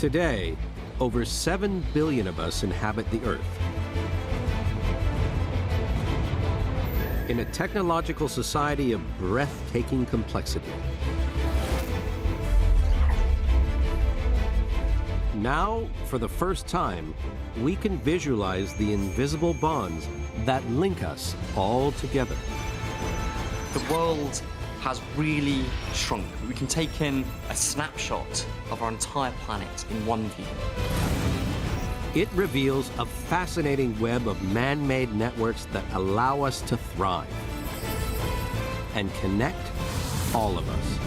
Today, over 7 billion of us inhabit the Earth. In a technological society of breathtaking complexity. Now, for the first time, we can visualize the invisible bonds that link us all together. The world has really shrunk. We can take in a snapshot of our entire planet in one view. It reveals a fascinating web of man-made networks that allow us to thrive and connect all of us.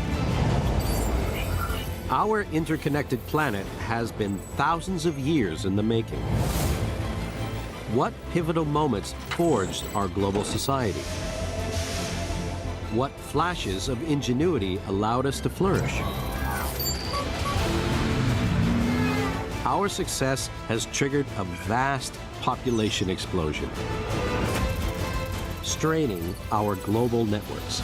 Our interconnected planet has been thousands of years in the making. What pivotal moments forged our global society? What flashes of ingenuity allowed us to flourish? Our success has triggered a vast population explosion, straining our global networks.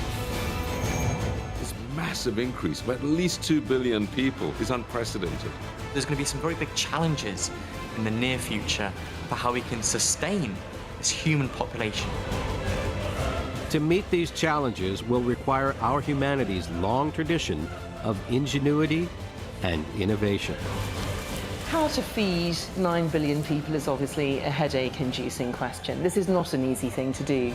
This massive increase of at least 2 billion people is unprecedented. There's going to be some very big challenges in the near future for how we can sustain this human population. To meet these challenges will require our humanity's long tradition of ingenuity and innovation. How to feed 9 billion people is obviously a headache-inducing question. This is not an easy thing to do.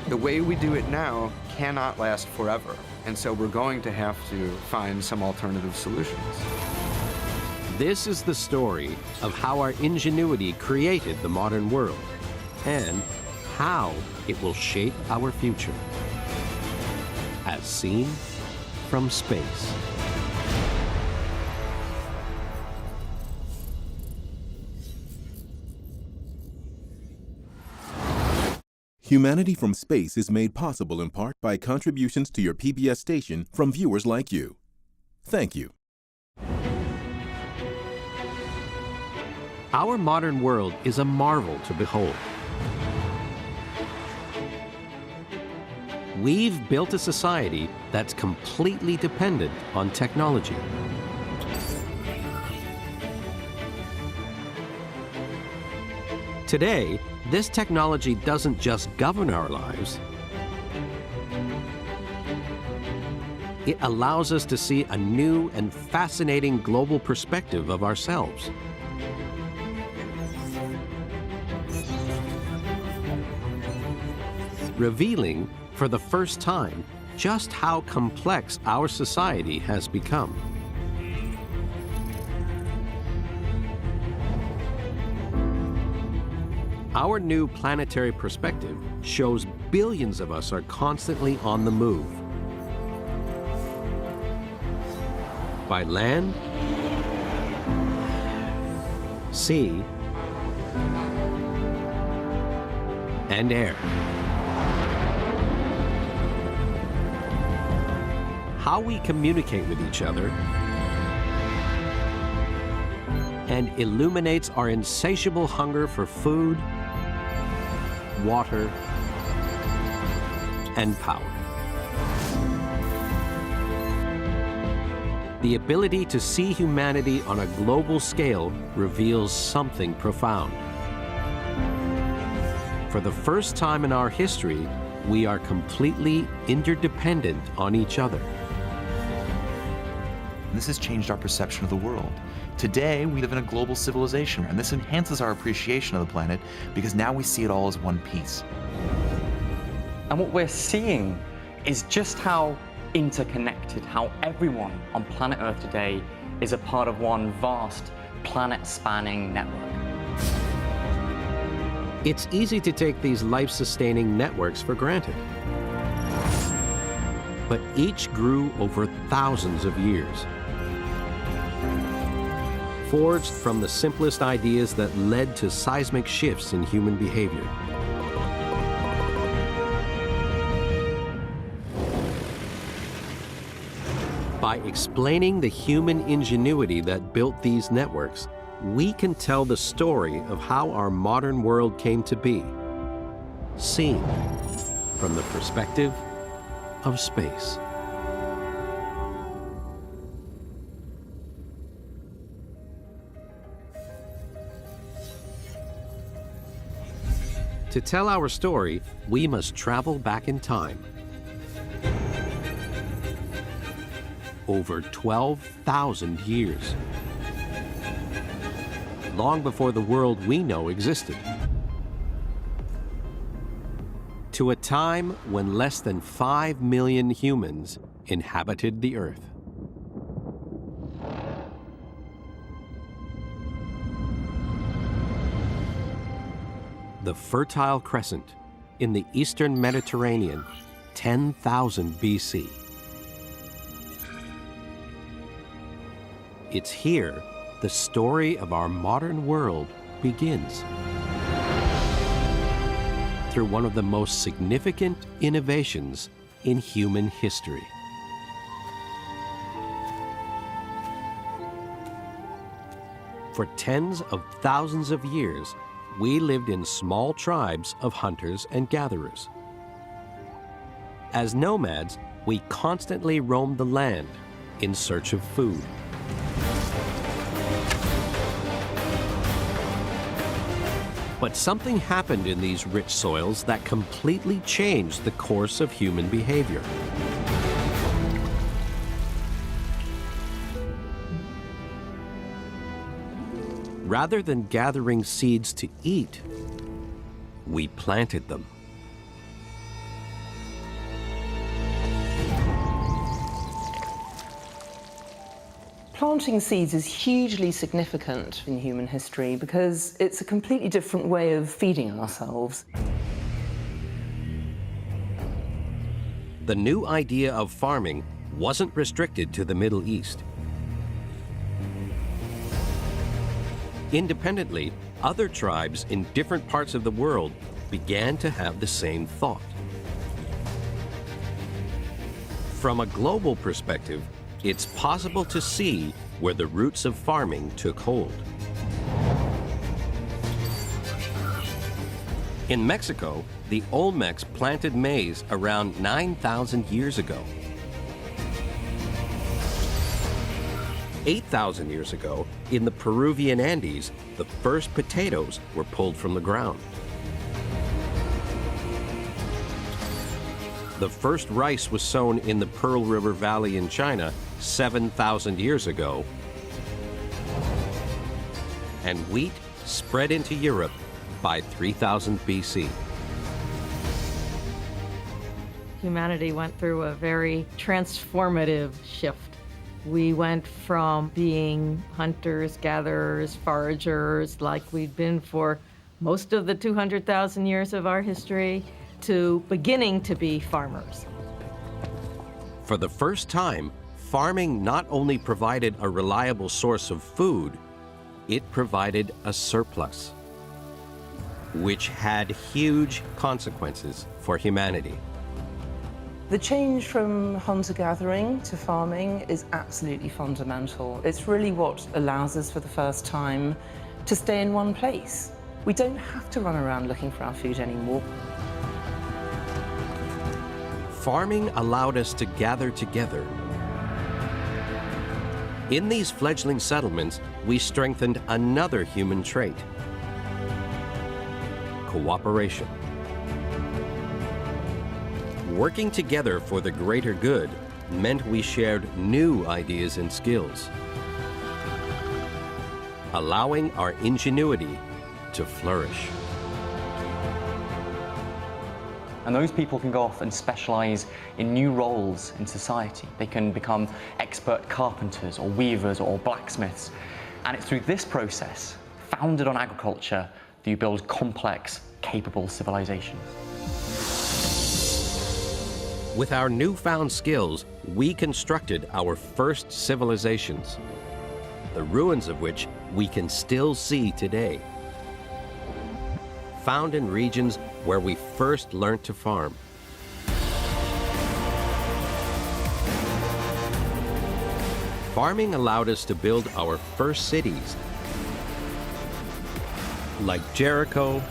The way we do it now cannot last forever, and so we're going to have to find some alternative solutions. This is the story of how our ingenuity created the modern world and how it will shape our future, as seen from space. Humanity from Space is made possible in part by contributions to your PBS station from viewers like you. Thank you. Our modern world is a marvel to behold. We've built a society that's completely dependent on technology. Today, this technology doesn't just govern our lives. It allows us to see a new and fascinating global perspective of ourselves. Revealing, for the first time, just how complex our society has become. Our new planetary perspective shows billions of us are constantly on the move. By land, sea, and air. How we communicate with each other and illuminates our insatiable hunger for food, water, and power. The ability to see humanity on a global scale reveals something profound. For the first time in our history, we are completely interdependent on each other. This has changed our perception of the world. Today, we live in a global civilization, and this enhances our appreciation of the planet because now we see it all as one piece. And what we're seeing is just how interconnected, how everyone on planet Earth today is a part of one vast planet-spanning network. It's easy to take these life-sustaining networks for granted. But each grew over thousands of years. Forged from the simplest ideas that led to seismic shifts in human behavior. By explaining the human ingenuity that built these networks, we can tell the story of how our modern world came to be, seen from the perspective of space. To tell our story, we must travel back in time. Over 12,000 years. Long before the world we know existed. To a time when less than 5 million humans inhabited the Earth. The Fertile Crescent in the Eastern Mediterranean, 10,000 BC. It's here the story of our modern world begins. Through one of the most significant innovations in human history. For tens of thousands of years, we lived in small tribes of hunters and gatherers. As nomads, we constantly roamed the land in search of food. But something happened in these rich soils that completely changed the course of human behavior. Rather than gathering seeds to eat, we planted them. Planting seeds is hugely significant in human history because it's a completely different way of feeding ourselves. The new idea of farming wasn't restricted to the Middle East. Independently, other tribes in different parts of the world began to have the same thought. From a global perspective, it's possible to see where the roots of farming took hold. In Mexico, the Olmecs planted maize around 9,000 years ago. 8,000 years ago, in the Peruvian Andes, the first potatoes were pulled from the ground. The first rice was sown in the Pearl River Valley in China 7,000 years ago. And wheat spread into Europe by 3000 BC. Humanity went through a very transformative shift. We went from being hunters, gatherers, foragers, like we'd been for most of the 200,000 years of our history, to beginning to be farmers. For the first time, farming not only provided a reliable source of food, it provided a surplus, which had huge consequences for humanity. The change from hunter-gathering to farming is absolutely fundamental. It's really what allows us for the first time to stay in one place. We don't have to run around looking for our food anymore. Farming allowed us to gather together. In these fledgling settlements, we strengthened another human trait: cooperation. Working together for the greater good meant we shared new ideas and skills, allowing our ingenuity to flourish. And those people can go off and specialize in new roles in society. They can become expert carpenters or weavers or blacksmiths. And it's through this process, founded on agriculture, that you build complex, capable civilizations. With our newfound skills, we constructed our first civilizations, the ruins of which we can still see today. Found in regions where we first learned to farm. Farming allowed us to build our first cities, like Jericho,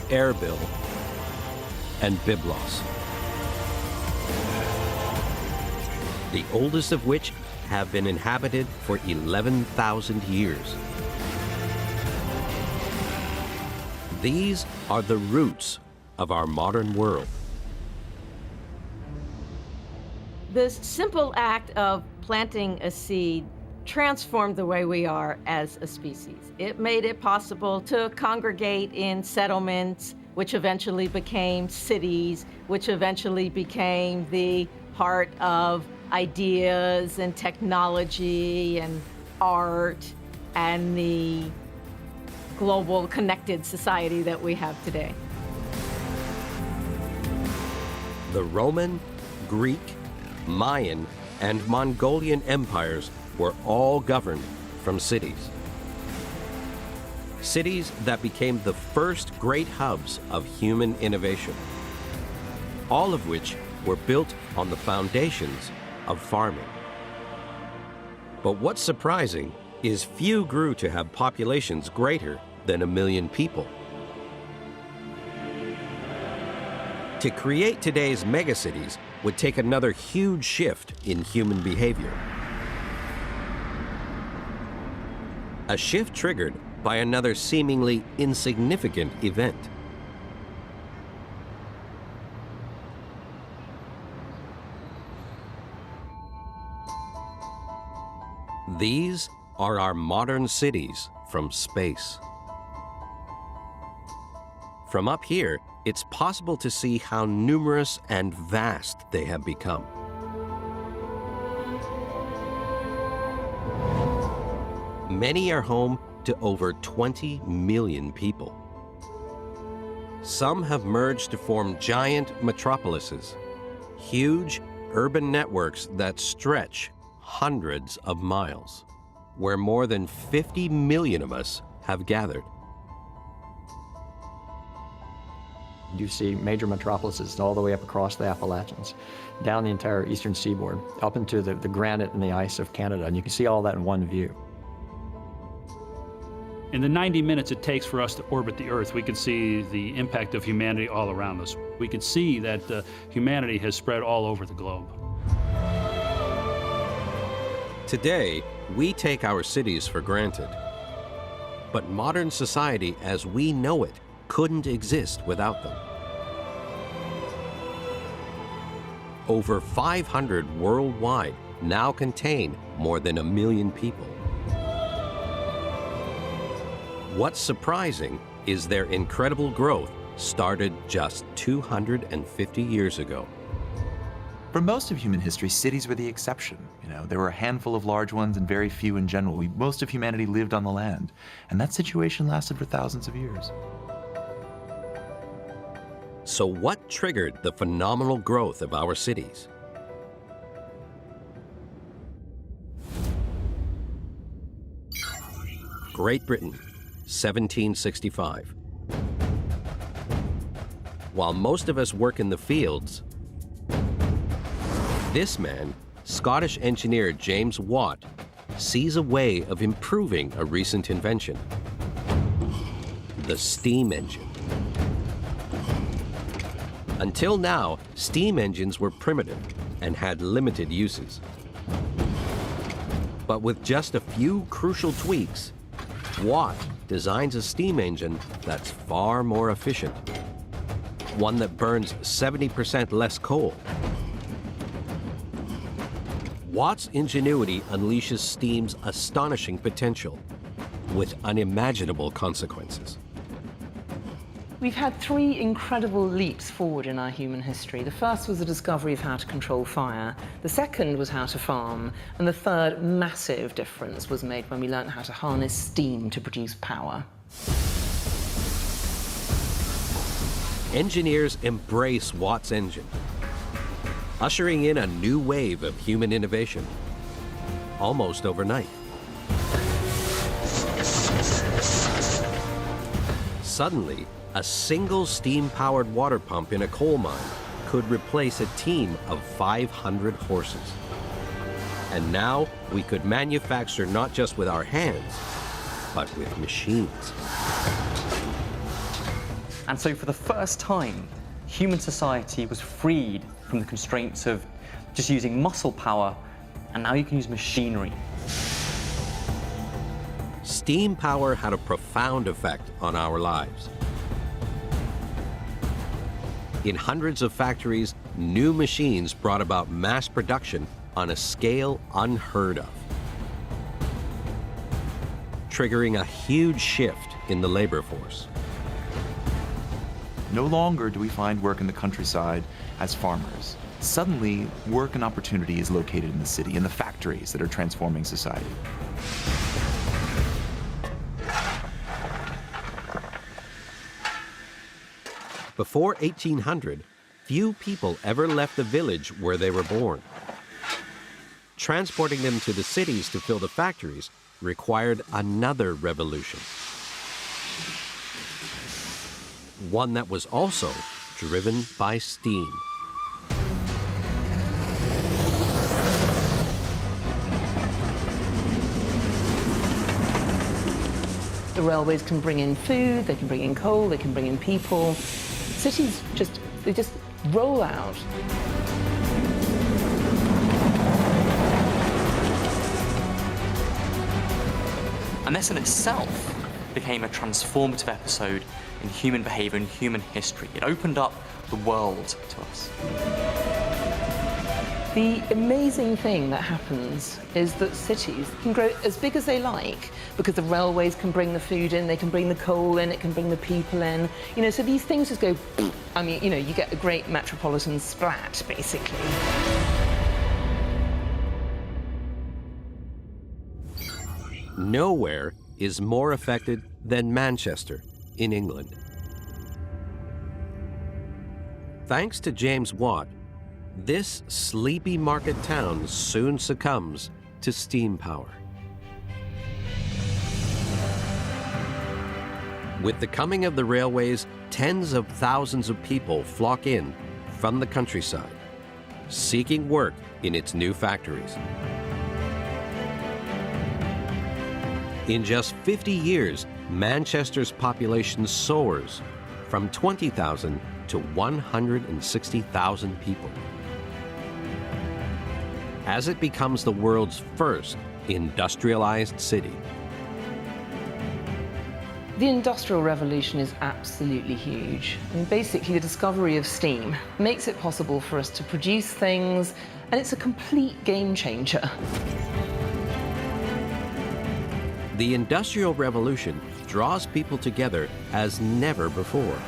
Erbil, and Byblos, the oldest of which have been inhabited for 11,000 years. These are the roots of our modern world. This simple act of planting a seed transformed the way we are as a species. It made it possible to congregate in settlements, which eventually became cities, which eventually became the heart of ideas and technology and art and the global connected society that we have today. The Roman, Greek, Mayan, and Mongolian empires were all governed from cities. Cities that became the first great hubs of human innovation, all of which were built on the foundations of farming. But what's surprising is few grew to have populations greater than 1 million people. To create today's megacities would take another huge shift in human behavior. A shift triggered by another seemingly insignificant event. These are our modern cities from space. From up here, it's possible to see how numerous and vast they have become. Many are home to over 20 million people. Some have merged to form giant metropolises, huge urban networks that stretch hundreds of miles, where more than 50 million of us have gathered. You see major metropolises all the way up across the Appalachians, down the entire eastern seaboard, up into the granite and the ice of Canada, and you can see all that in one view. In the 90 minutes it takes for us to orbit the Earth, we can see the impact of humanity all around us. We can see that humanity has spread all over the globe. Today, we take our cities for granted. But modern society as we know it couldn't exist without them. Over 500 worldwide now contain more than 1 million people. What's surprising is their incredible growth started just 250 years ago. For most of human history, cities were the exception. There were a handful of large ones and very few in general. Most of humanity lived on the land, and that situation lasted for thousands of years. So what triggered the phenomenal growth of our cities? Great Britain, 1765. While most of us work in the fields, this man, Scottish engineer James Watt, sees a way of improving a recent invention: the steam engine. Until now, steam engines were primitive and had limited uses. But with just a few crucial tweaks, Watt designs a steam engine that's far more efficient, one that burns 70% less coal. Watt's ingenuity unleashes steam's astonishing potential with unimaginable consequences. We've had 3 incredible leaps forward in our human history. The first was the discovery of how to control fire. The second was how to farm. And the third massive difference was made when we learned how to harness steam to produce power. Engineers embrace Watt's engine, ushering in a new wave of human innovation, almost overnight. Suddenly, a single steam-powered water pump in a coal mine could replace a team of 500 horses. And now we could manufacture not just with our hands, but with machines. And so for the first time, human society was freed from the constraints of just using muscle power, and now you can use machinery. Steam power had a profound effect on our lives. In hundreds of factories, new machines brought about mass production on a scale unheard of, triggering a huge shift in the labor force. No longer do we find work in the countryside as farmers. Suddenly, work and opportunity is located in the city, in the factories that are transforming society. Before 1800, few people ever left the village where they were born. Transporting them to the cities to fill the factories required another revolution. One that was also driven by steam. The railways can bring in food, they can bring in coal, they can bring in people. Cities just roll out. And this in itself became a transformative episode in human behavior and human history. It opened up the world to us. The amazing thing that happens is that cities can grow as big as they like because the railways can bring the food in, they can bring the coal in, it can bring the people in. You know, so these things just go, I mean, you know, you get a great metropolitan splat, basically. Nowhere is more affected than Manchester in England. Thanks to James Watt, this sleepy market town soon succumbs to steam power. With the coming of the railways, tens of thousands of people flock in from the countryside, seeking work in its new factories. In just 50 years, Manchester's population soars from 20,000 to 160,000 people, as it becomes the world's first industrialized city. The Industrial Revolution is absolutely huge. I mean, basically, the discovery of steam makes it possible for us to produce things, and it's a complete game changer. The Industrial Revolution draws people together as never before.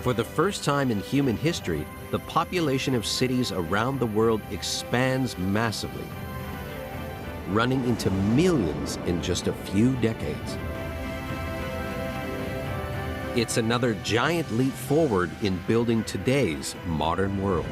For the first time in human history, the population of cities around the world expands massively, running into millions in just a few decades. It's another giant leap forward in building today's modern world.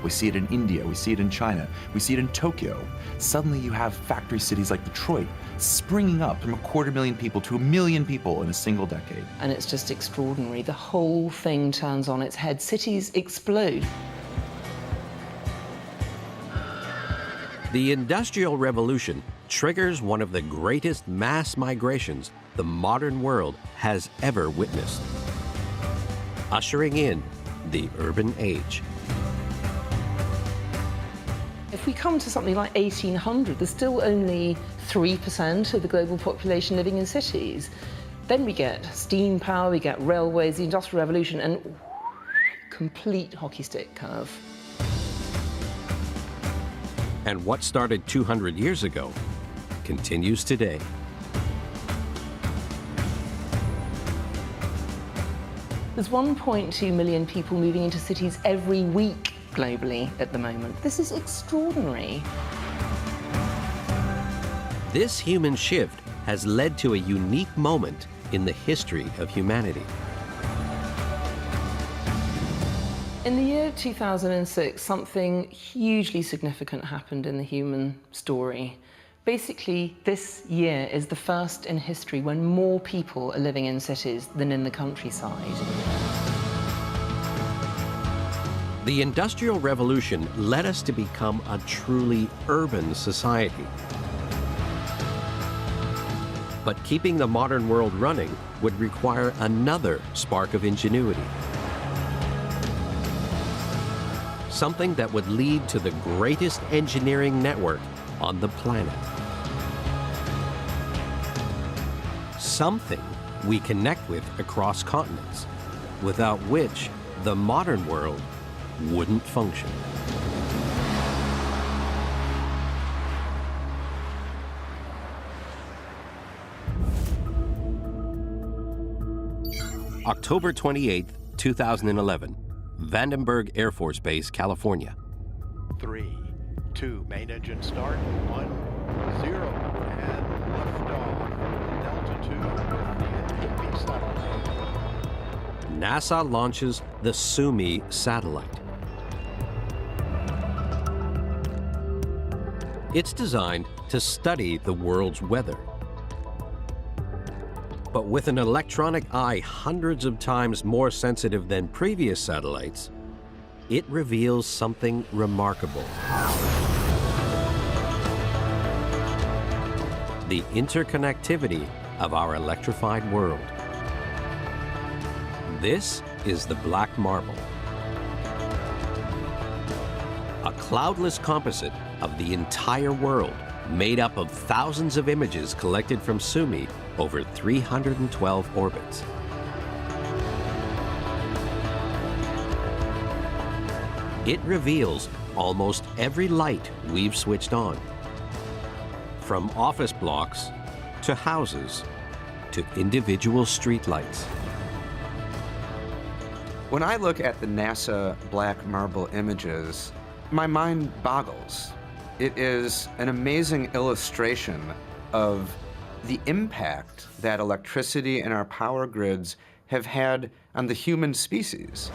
We see it in India, we see it in China, we see it in Tokyo. Suddenly you have factory cities like Detroit springing up from 250,000 people to 1 million people in a single decade. And it's just extraordinary. The whole thing turns on its head. Cities explode. The Industrial Revolution triggers one of the greatest mass migrations the modern world has ever witnessed, ushering in the urban age. If we come to something like 1800, there's still only 3% of the global population living in cities. Then we get steam power, we get railways, the Industrial Revolution, and complete hockey stick curve. And what started 200 years ago continues today. There's 1.2 million people moving into cities every week globally at the moment. This is extraordinary. This human shift has led to a unique moment in the history of humanity. In the year 2006, something hugely significant happened in the human story. Basically, this year is the first in history when more people are living in cities than in the countryside. The Industrial Revolution led us to become a truly urban society. But keeping the modern world running would require another spark of ingenuity. Something that would lead to the greatest engineering network on the planet. Something we connect with across continents, without which the modern world wouldn't function. October 28, 2011, Vandenberg Air Force Base, California. 3, 2, main engine start, 1, 0, and liftoff. Altitude with the NPP satellite. NASA launches the Suomi satellite. It's designed to study the world's weather. But with an electronic eye hundreds of times more sensitive than previous satellites, it reveals something remarkable. The interconnectivity of our electrified world. This is the black marble, a cloudless composite of the entire world, made up of thousands of images collected from Suomi over 312 orbits. It reveals almost every light we've switched on, from office blocks to houses to individual streetlights. When I look at the NASA black marble images, my mind boggles. It is an amazing illustration of the impact that electricity and our power grids have had on the human species.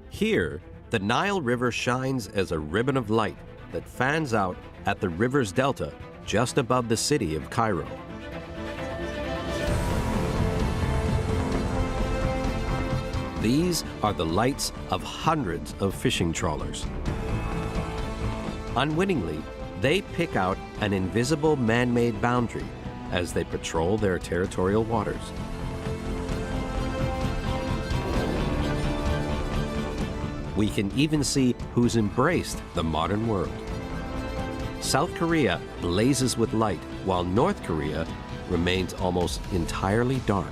Here, the Nile River shines as a ribbon of light that fans out at the river's delta just above the city of Cairo. These are the lights of hundreds of fishing trawlers. Unwittingly, they pick out an invisible man-made boundary as they patrol their territorial waters. We can even see who's embraced the modern world. South Korea blazes with light, while North Korea remains almost entirely dark.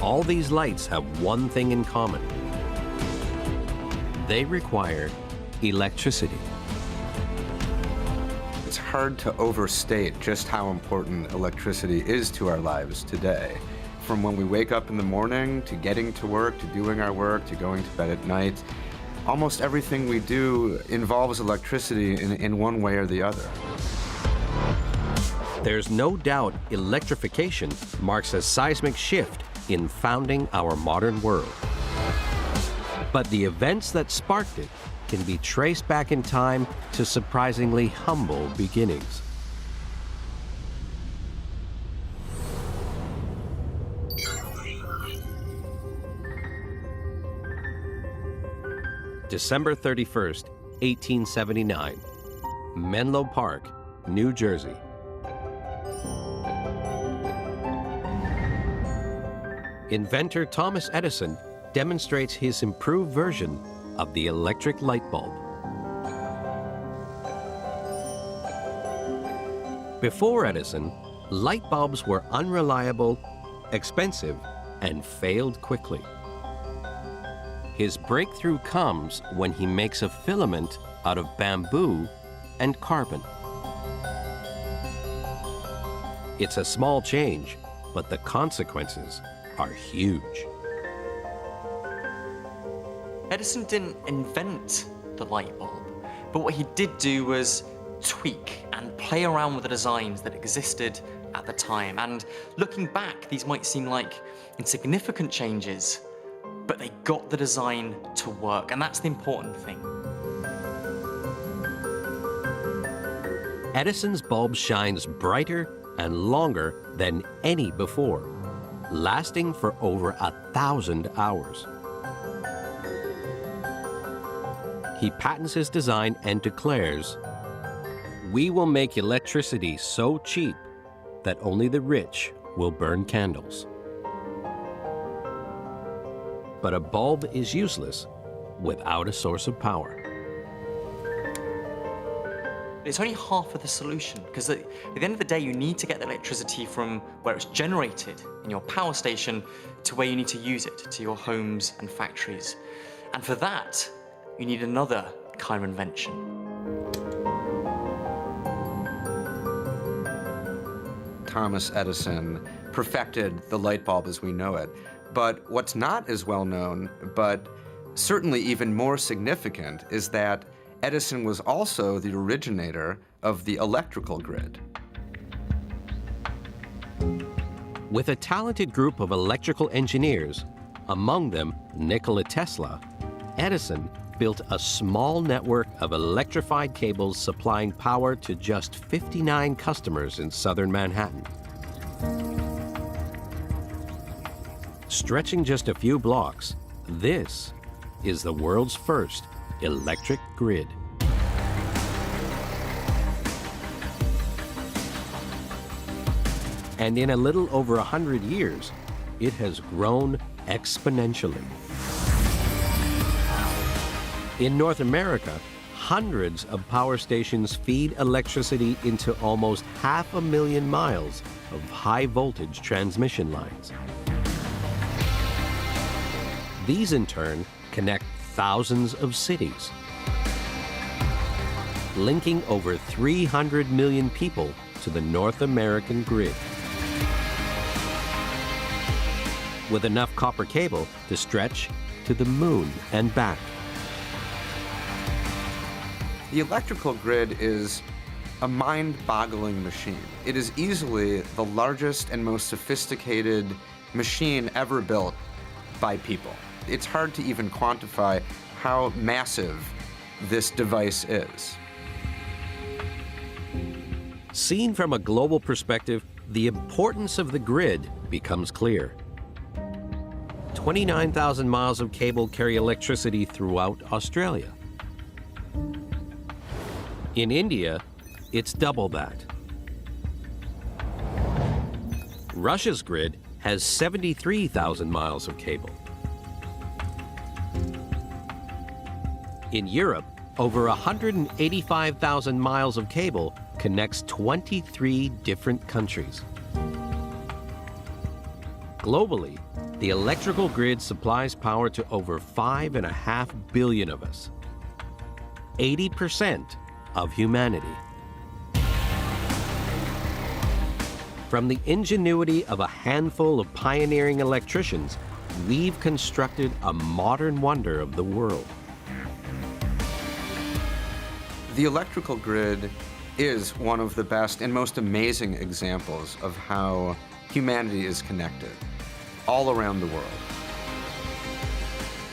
All these lights have one thing in common. They require electricity. It's hard to overstate just how important electricity is to our lives today. From when we wake up in the morning, to getting to work, to doing our work, to going to bed at night, almost everything we do involves electricity in one way or the other. There's no doubt electrification marks a seismic shift in founding our modern world. But the events that sparked it can be traced back in time to surprisingly humble beginnings. December 31st, 1879, Menlo Park, New Jersey. Inventor Thomas Edison demonstrates his improved version of the electric light bulb. Before Edison, light bulbs were unreliable, expensive, and failed quickly. His breakthrough comes when he makes a filament out of bamboo and carbon. It's a small change, but the consequences are huge. Edison didn't invent the light bulb, but what he did do was tweak and play around with the designs that existed at the time. And looking back, these might seem like insignificant changes, but they got the design to work, and that's the important thing. Edison's bulb shines brighter and longer than any before, lasting for over 1,000 hours. He patents his design and declares, "We will make electricity so cheap that only the rich will burn candles." But a bulb is useless without a source of power. It's only half of the solution, because at the end of the day, you need to get the electricity from where it's generated in your power station to where you need to use it, to your homes and factories. And for that, you need another kind of invention. Thomas Edison perfected the light bulb as we know it. But what's not as well known, but certainly even more significant, is that Edison was also the originator of the electrical grid. With a talented group of electrical engineers, among them Nikola Tesla, Edison built a small network of electrified cables supplying power to just 59 customers in southern Manhattan. Stretching just a few blocks, this is the world's first electric grid. And in a little over 100 years, it has grown exponentially. In North America, hundreds of power stations feed electricity into almost 500,000 miles of high-voltage transmission lines. These, in turn, connect thousands of cities, linking over 300 million people to the North American grid, with enough copper cable to stretch to the moon and back. The electrical grid is a mind-boggling machine. It is easily the largest and most sophisticated machine ever built by people. It's hard to even quantify how massive this device is. Seen from a global perspective, the importance of the grid becomes clear. 29,000 miles of cable carry electricity throughout Australia. In India, it's double that. Russia's grid has 73,000 miles of cable. In Europe, over 185,000 miles of cable connects 23 different countries. Globally, the electrical grid supplies power to over 5.5 billion of us, 80% of humanity. From the ingenuity of a handful of pioneering electricians, we've constructed a modern wonder of the world. The electrical grid is one of the best and most amazing examples of how humanity is connected all around the world.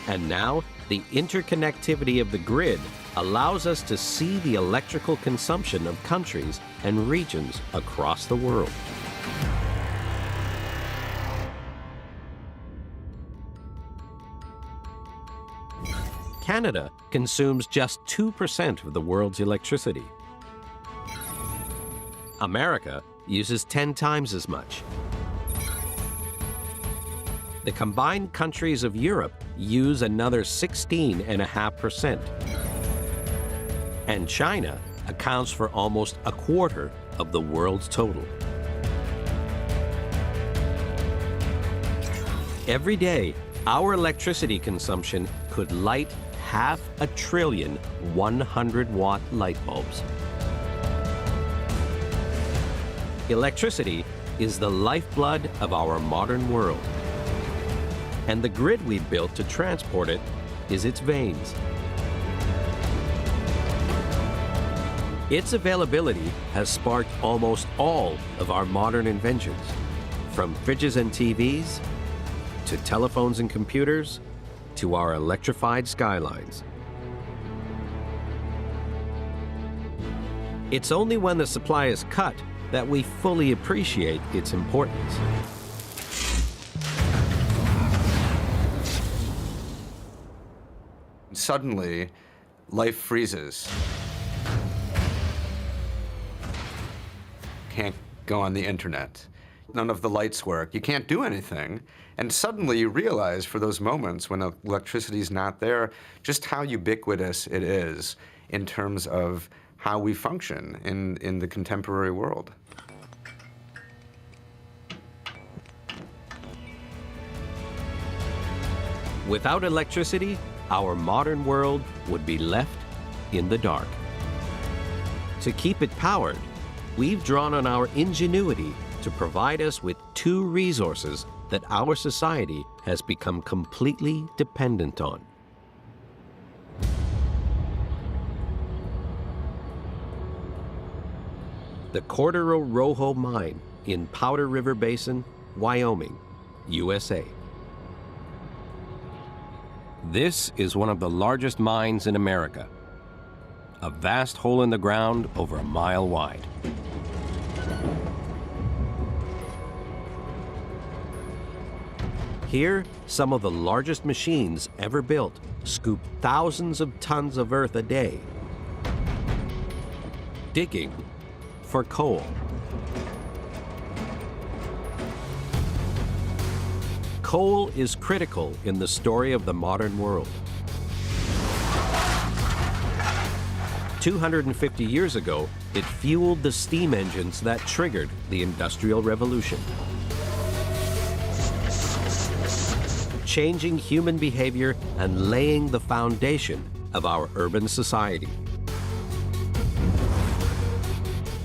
And now, the interconnectivity of the grid allows us to see the electrical consumption of countries and regions across the world. Canada consumes just 2% of the world's electricity. America uses 10 times as much. The combined countries of Europe use another 16.5%. And China accounts for almost a quarter of the world's total. Every day, our electricity consumption could light 500 billion 100-watt light bulbs. Electricity is the lifeblood of our modern world. And the grid we've built to transport it is its veins. Its availability has sparked almost all of our modern inventions, from fridges and TVs, to telephones and computers, to our electrified skylines. It's only when the supply is cut that we fully appreciate its importance. Suddenly, life freezes. Can't go on the internet. none of the lights work, you can't do anything. And suddenly you realize for those moments when electricity is not there, just how ubiquitous it is in terms of how we function in the contemporary world. Without electricity, our modern world would be left in the dark. To keep it powered, we've drawn on our ingenuity to provide us with two resources that our society has become completely dependent on. The Cordero Rojo mine in Powder River Basin, Wyoming, USA. This is one of the largest mines in America. A vast hole in the ground over a mile wide. Here, some of the largest machines ever built scoop thousands of tons of earth a day, digging for coal. Coal is critical in the story of the modern world. 250 years ago, it fueled the steam engines that triggered the Industrial Revolution, changing human behavior and laying the foundation of our urban society.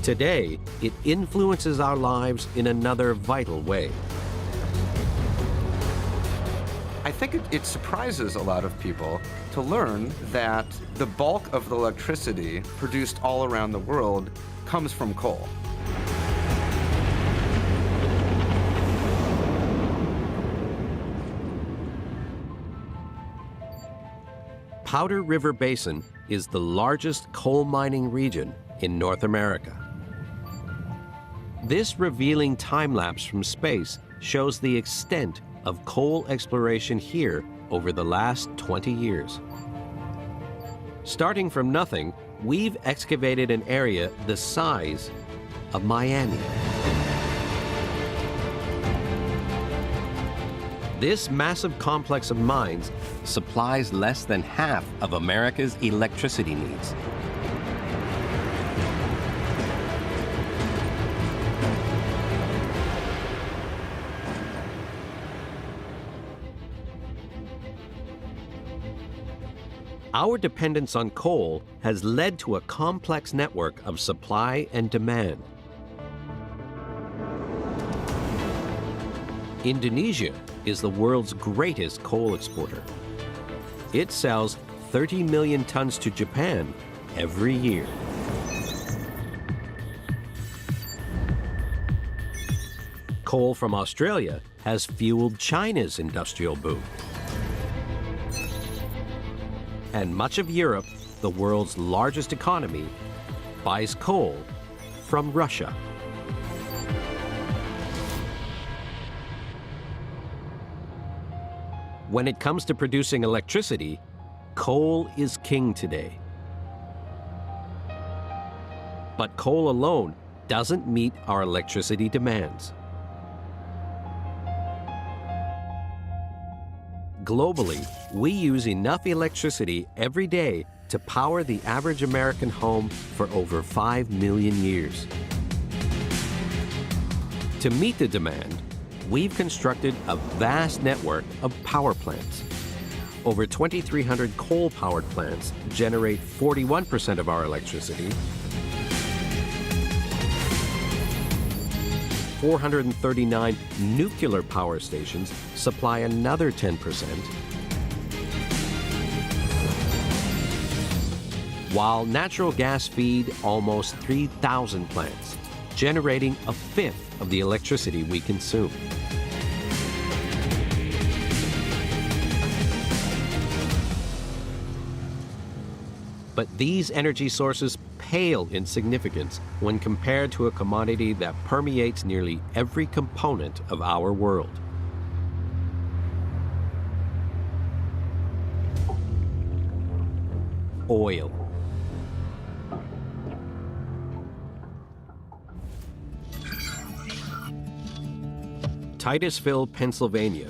Today, it influences our lives in another vital way. I think it surprises a lot of people to learn that the bulk of the electricity produced all around the world comes from coal. Powder River Basin is the largest coal mining region in North America. This revealing time-lapse from space shows the extent of coal exploration here over the last 20 years. Starting from nothing, we've excavated an area the size of Miami. This massive complex of mines supplies less than half of America's electricity needs. Our dependence on coal has led to a complex network of supply and demand. Indonesia is the world's greatest coal exporter. It sells 30 million tons to Japan every year. Coal from Australia has fueled China's industrial boom. And much of Europe, the world's largest economy, buys coal from Russia. When it comes to producing electricity, coal is king today. But coal alone doesn't meet our electricity demands. Globally, we use enough electricity every day to power the average American home for over 5 million years. To meet the demand, we've constructed a vast network of power plants. Over 2,300 coal-powered plants generate 41% of our electricity. 439 nuclear power stations supply another 10%, while natural gas feed almost 3,000 plants, generating a fifth of the electricity we consume. But these energy sources pale in significance when compared to a commodity that permeates nearly every component of our world. Oil. Titusville, Pennsylvania,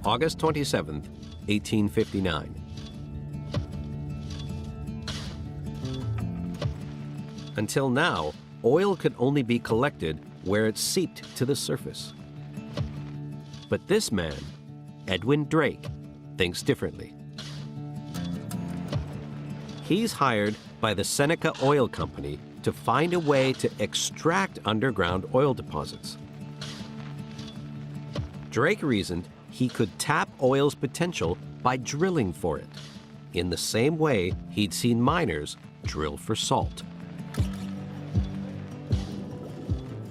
August 27, 1859. Until now, oil could only be collected where it seeped to the surface. But this man, Edwin Drake, thinks differently. He's hired by the Seneca Oil Company to find a way to extract underground oil deposits. Drake reasoned he could tap oil's potential by drilling for it, in the same way he'd seen miners drill for salt.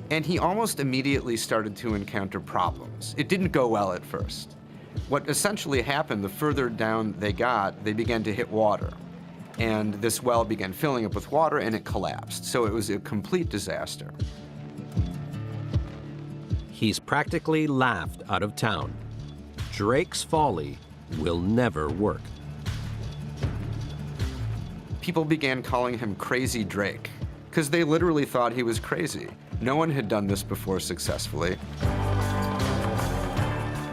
And he almost immediately started to encounter problems. It didn't go well at first. What essentially happened, the further down they got, they began to hit water. And this well began filling up with water and it collapsed. So it was a complete disaster. He's practically laughed out of town. Drake's folly will never work. People began calling him Crazy Drake, because they literally thought he was crazy. No one had done this before successfully.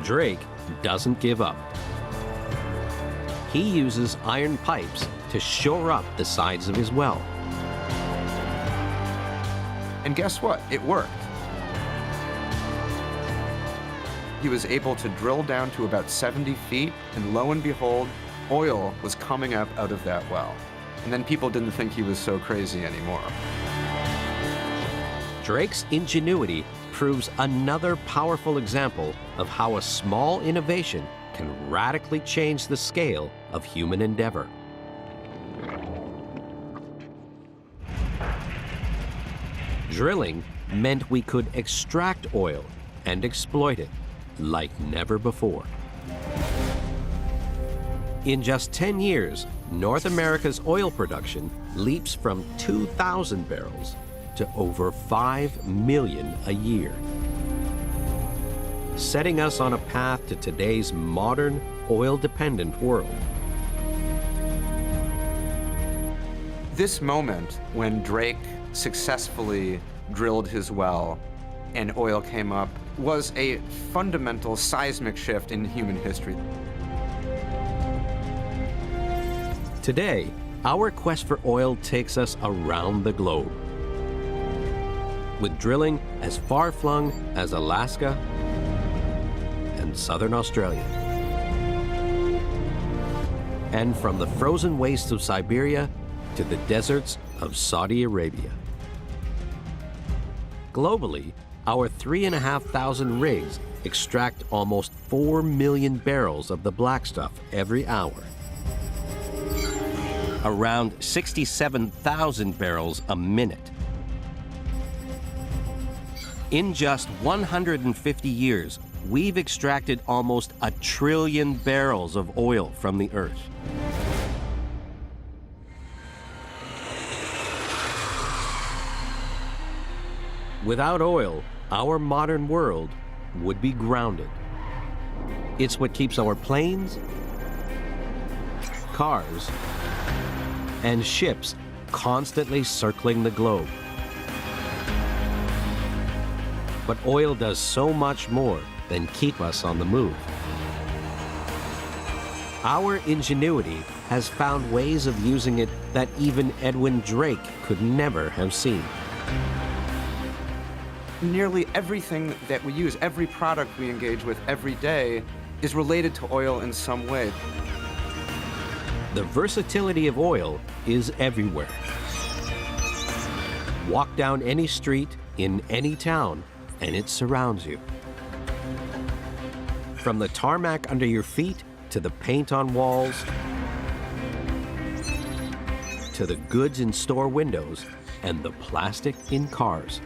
Drake doesn't give up. He uses iron pipes to shore up the sides of his well. And guess what? It worked. He was able to drill down to about 70 feet, and lo and behold, oil was coming up out of that well. And then people didn't think he was so crazy anymore. Drake's ingenuity proves another powerful example of how a small innovation can radically change the scale of human endeavor. Drilling meant we could extract oil and exploit it like never before. In just 10 years, North America's oil production leaps from 2,000 barrels to over 5 million a year, setting us on a path to today's modern, oil-dependent world. This moment when Drake successfully drilled his well and oil came up was a fundamental seismic shift in human history. Today, our quest for oil takes us around the globe, with drilling as far-flung as Alaska and southern Australia, and from the frozen wastes of Siberia to the deserts of Saudi Arabia. Globally, our 3,500 rigs extract almost 4 million barrels of the black stuff every hour. Around 67,000 barrels a minute. In just 150 years, we've extracted almost 1 trillion barrels of oil from the earth. Without oil, our modern world would be grounded. It's what keeps our planes, cars, and ships constantly circling the globe. But oil does so much more than keep us on the move. Our ingenuity has found ways of using it that even Edwin Drake could never have seen. Nearly everything that we use, every product we engage with every day, is related to oil in some way. The versatility of oil is everywhere. Walk down any street in any town, and it surrounds you. From the tarmac under your feet to the paint on walls, to the goods in store windows and the plastic in cars.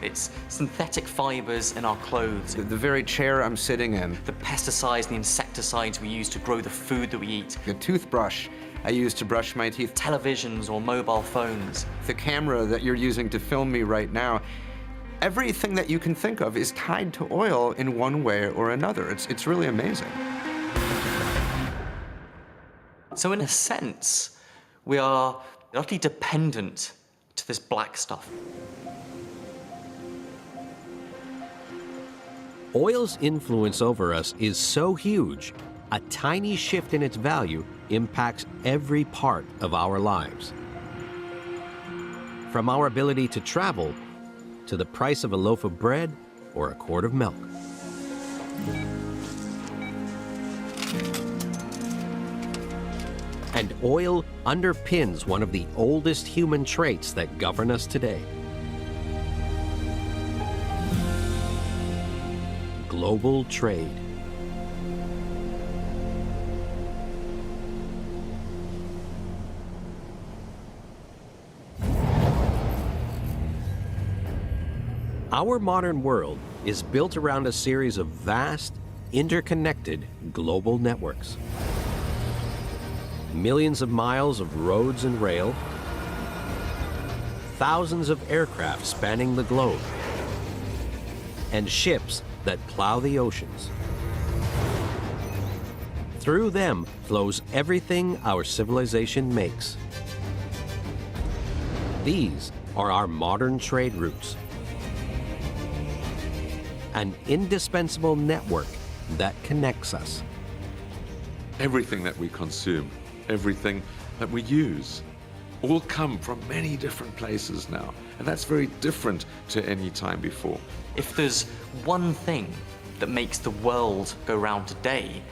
It's synthetic fibers in our clothes. The very chair I'm sitting in. The pesticides, the insecticides we use to grow the food that we eat. The toothbrush I use to brush my teeth. Televisions or mobile phones. The camera that you're using to film me right now. Everything that you can think of is tied to oil in one way or another. It's really amazing. So in a sense, we are utterly dependent to this black stuff. Oil's influence over us is so huge, a tiny shift in its value impacts every part of our lives. From our ability to travel to the price of a loaf of bread or a quart of milk. And oil underpins one of the oldest human traits that govern us today. Global trade. Our modern world is built around a series of vast, interconnected global networks. Millions of miles of roads and rail, thousands of aircraft spanning the globe, and ships that plow the oceans. Through them flows everything our civilization makes. These are our modern trade routes, an indispensable network that connects us. Everything that we consume, everything that we use, all come from many different places now. And that's very different to any time before. If there's one thing that makes the world go round today,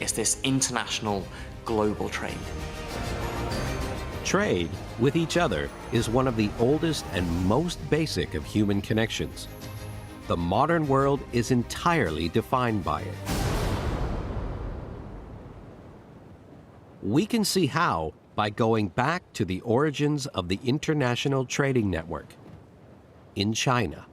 it's this international global trade. Trade with each other is one of the oldest and most basic of human connections. The modern world is entirely defined by it. We can see how by going back to the origins of the international trading network in China.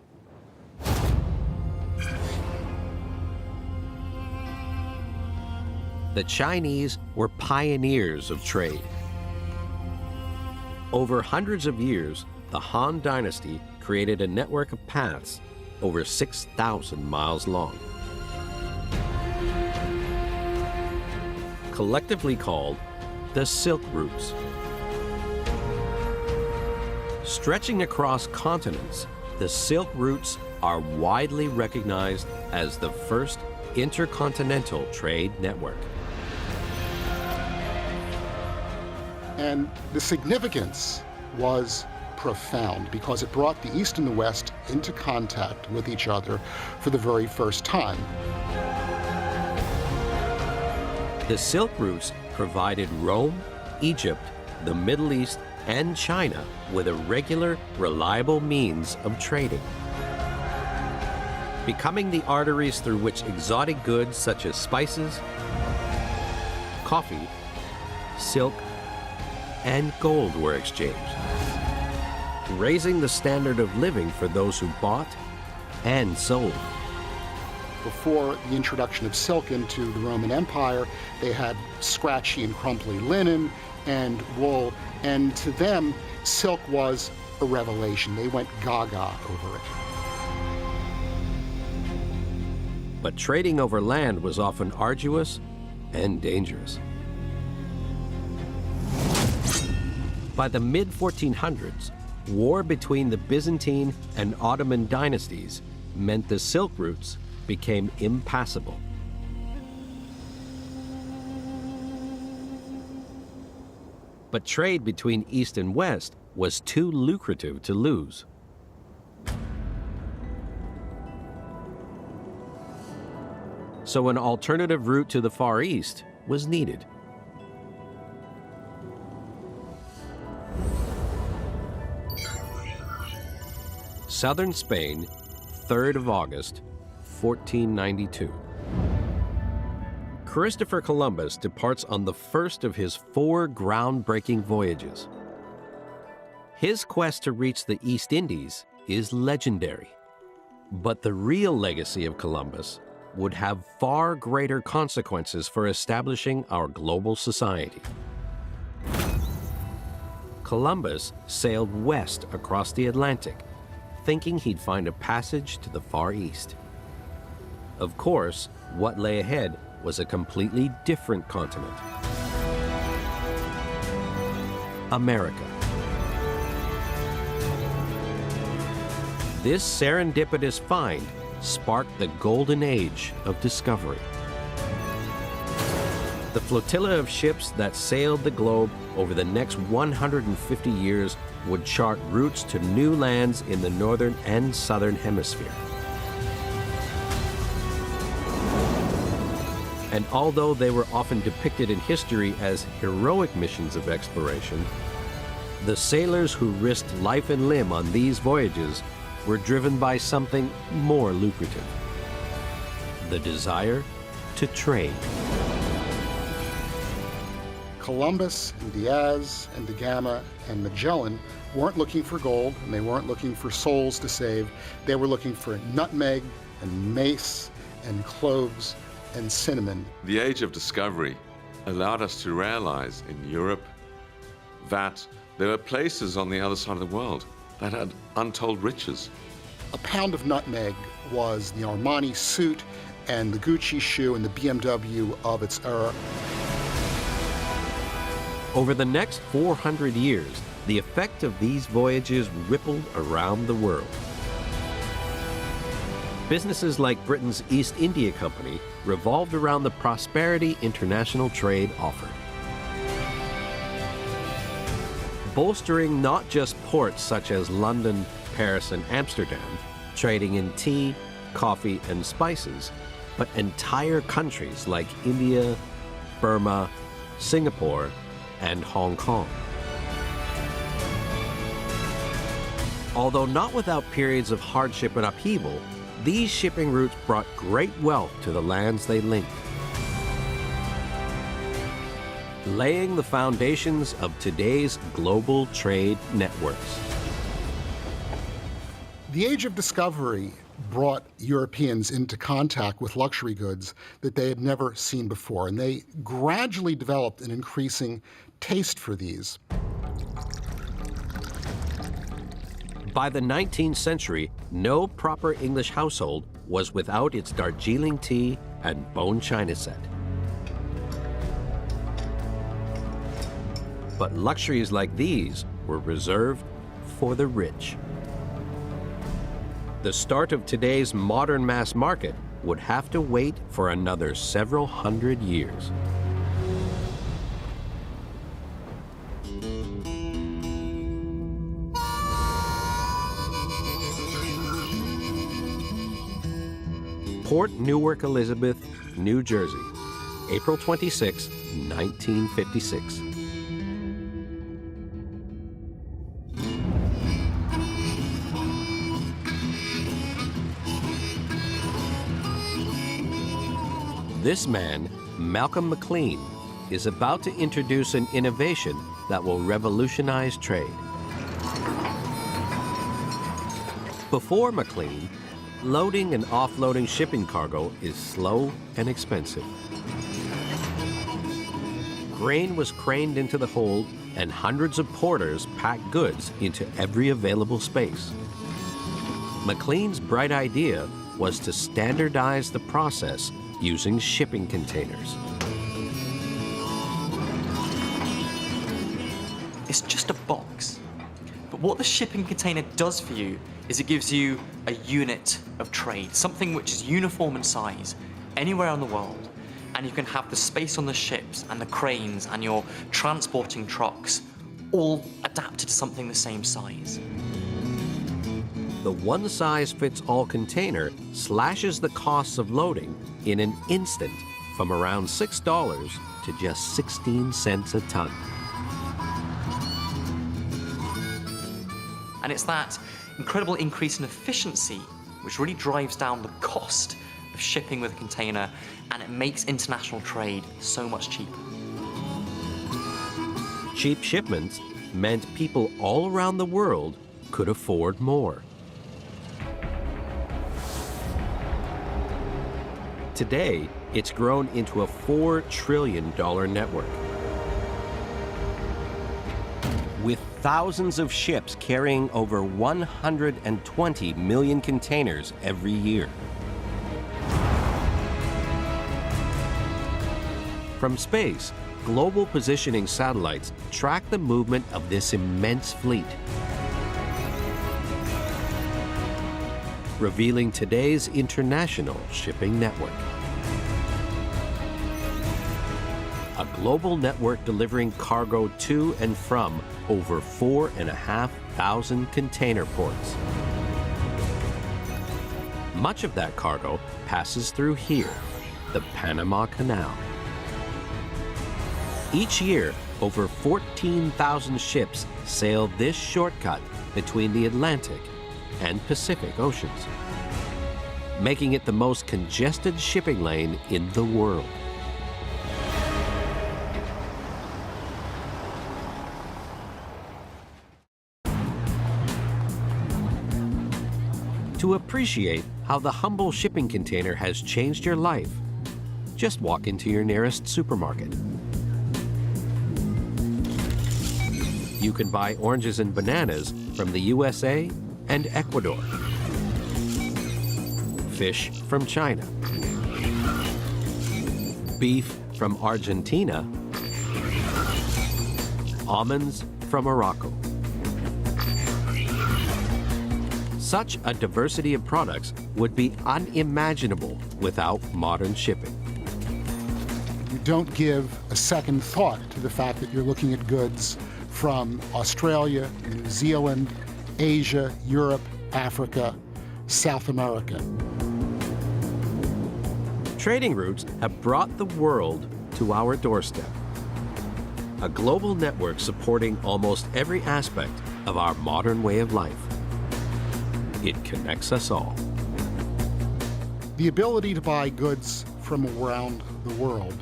The Chinese were pioneers of trade. Over hundreds of years, the Han Dynasty created a network of paths over 6,000 miles long. Collectively called the Silk Routes. Stretching across continents, the Silk Routes are widely recognized as the first intercontinental trade network. And the significance was profound because it brought the East and the West into contact with each other for the very first time. The Silk Routes provided Rome, Egypt, the Middle East, and China with a regular, reliable means of trading, becoming the arteries through which exotic goods such as spices, coffee, silk, and gold were exchanged, raising the standard of living for those who bought and sold. Before the introduction of silk into the Roman Empire, they had scratchy and crumply linen and wool, and to them, silk was a revelation. They went gaga over it. But trading over land was often arduous and dangerous. By the mid-1400s, war between the Byzantine and Ottoman dynasties meant the Silk Routes became impassable. But trade between East and West was too lucrative to lose. So an alternative route to the Far East was needed. Southern Spain, 3rd of August, 1492. Christopher Columbus departs on the first of his 4 groundbreaking voyages. His quest to reach the East Indies is legendary, but the real legacy of Columbus would have far greater consequences for establishing our global society. Columbus sailed west across the Atlantic, thinking he'd find a passage to the Far East. Of course, what lay ahead was a completely different continent. America. This serendipitous find sparked the golden age of discovery. The flotilla of ships that sailed the globe over the next 150 years would chart routes to new lands in the northern and southern hemisphere. And although they were often depicted in history as heroic missions of exploration, the sailors who risked life and limb on these voyages were driven by something more lucrative: the desire to trade. Columbus and Diaz and da Gama and Magellan weren't looking for gold, and they weren't looking for souls to save. They were looking for nutmeg and mace and cloves and cinnamon. The age of discovery allowed us to realize in Europe that there were places on the other side of the world that had untold riches. A pound of nutmeg was the Armani suit and the Gucci shoe and the BMW of its era. Over the next 400 years, the effect of these voyages rippled around the world. Businesses like Britain's East India Company revolved around the prosperity international trade offered. Bolstering not just ports such as London, Paris, and Amsterdam, trading in tea, coffee, and spices, but entire countries like India, Burma, Singapore, and Hong Kong. Although not without periods of hardship and upheaval, these shipping routes brought great wealth to the lands they linked, laying the foundations of today's global trade networks. The Age of Discovery brought Europeans into contact with luxury goods that they had never seen before, and they gradually developed an increasing taste for these. By the 19th century, no proper English household was without its Darjeeling tea and bone china set. But luxuries like these were reserved for the rich. The start of today's modern mass market would have to wait for another several hundred years. Port Newark Elizabeth, New Jersey, April 26, 1956. This man, Malcolm McLean, is about to introduce an innovation that will revolutionize trade. Before McLean, loading and offloading shipping cargo is slow and expensive. Grain was craned into the hold, and hundreds of porters packed goods into every available space. McLean's bright idea was to standardize the process using shipping containers. It's just a box. But what the shipping container does for you is it gives you a unit of trade, something which is uniform in size anywhere in the world, and you can have the space on the ships and the cranes and your transporting trucks all adapted to something the same size. The one-size-fits-all container slashes the costs of loading in an instant from around $6 to just 16 cents a ton. And it's that incredible increase in efficiency which really drives down the cost of shipping with a container, and it makes international trade so much cheaper. Cheap shipments meant people all around the world could afford more. Today, it's grown into a $4 trillion network. With thousands of ships carrying over 120 million containers every year. From space, global positioning satellites track the movement of this immense fleet. revealing today's international shipping network. A global network delivering cargo to and from over 4,500 container ports. Much of that cargo passes through here, the Panama Canal. Each year, over 14,000 ships sail this shortcut between the Atlantic and Pacific Oceans, making it the most congested shipping lane in the world. To appreciate how the humble shipping container has changed your life, just walk into your nearest supermarket. You can buy oranges and bananas from the USA and Ecuador, fish from China, beef from Argentina, almonds from Morocco. Such a diversity of products would be unimaginable without modern shipping. You don't give a second thought to the fact that you're looking at goods from Australia, New Zealand, Asia, Europe, Africa, South America. Trading routes have brought the world to our doorstep. A global network supporting almost every aspect of our modern way of life. It connects us all. The ability to buy goods from around the world,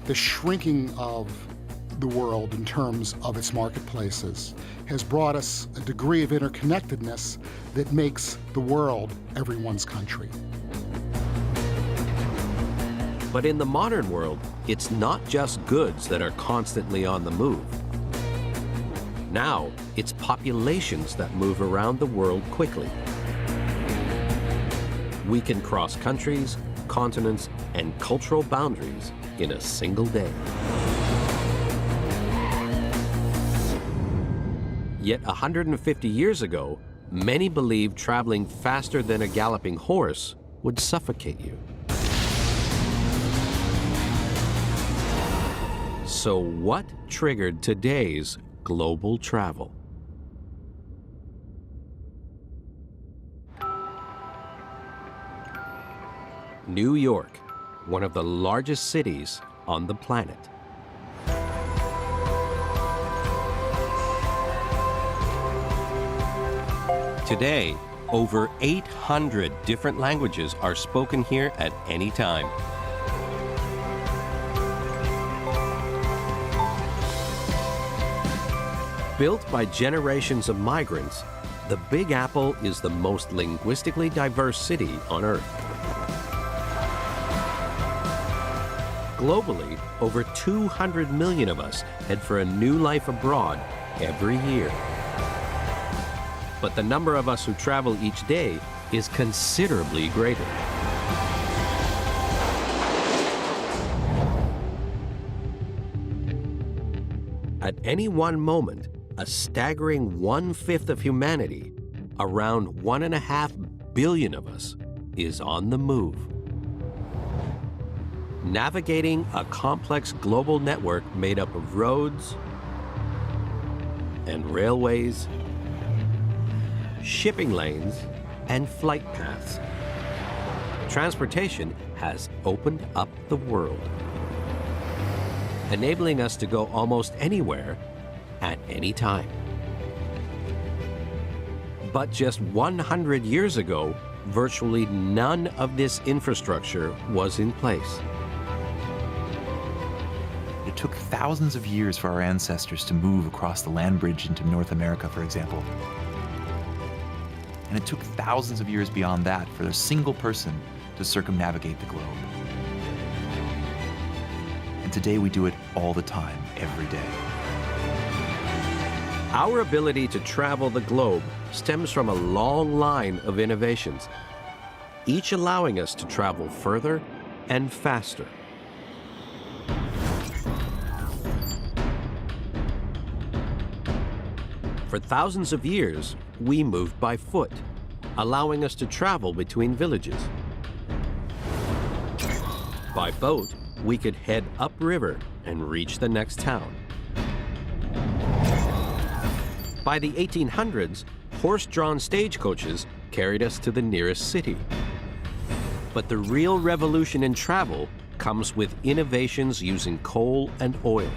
the shrinking of the world in terms of its marketplaces, has brought us a degree of interconnectedness that makes the world everyone's country. But in the modern world, it's not just goods that are constantly on the move. Now, it's populations that move around the world quickly. We can cross countries, continents, and cultural boundaries in a single day. Yet 150 years ago, many believed traveling faster than a galloping horse would suffocate you. So what triggered today's global travel? New York, one of the largest cities on the planet. Today, over 800 different languages are spoken here at any time. Built by generations of migrants, the Big Apple is the most linguistically diverse city on Earth. Globally, over 200 million of us head for a new life abroad every year. But the number of us who travel each day is considerably greater. At any one moment, a staggering 1/5 of humanity, around 1.5 billion of us, is on the move. Navigating a complex global network made up of roads and railways, shipping lanes, and flight paths. Transportation has opened up the world, enabling us to go almost anywhere at any time. But just 100 years ago, virtually none of this infrastructure was in place. It took thousands of years for our ancestors to move across the land bridge into North America, for example. And it took thousands of years beyond that for a single person to circumnavigate the globe. And today we do it all the time, every day. Our ability to travel the globe stems from a long line of innovations, each allowing us to travel further and faster. For thousands of years, we moved by foot, allowing us to travel between villages. By boat, we could head upriver and reach the next town. By the 1800s, horse-drawn stagecoaches carried us to the nearest city. But the real revolution in travel comes with innovations using coal and oil.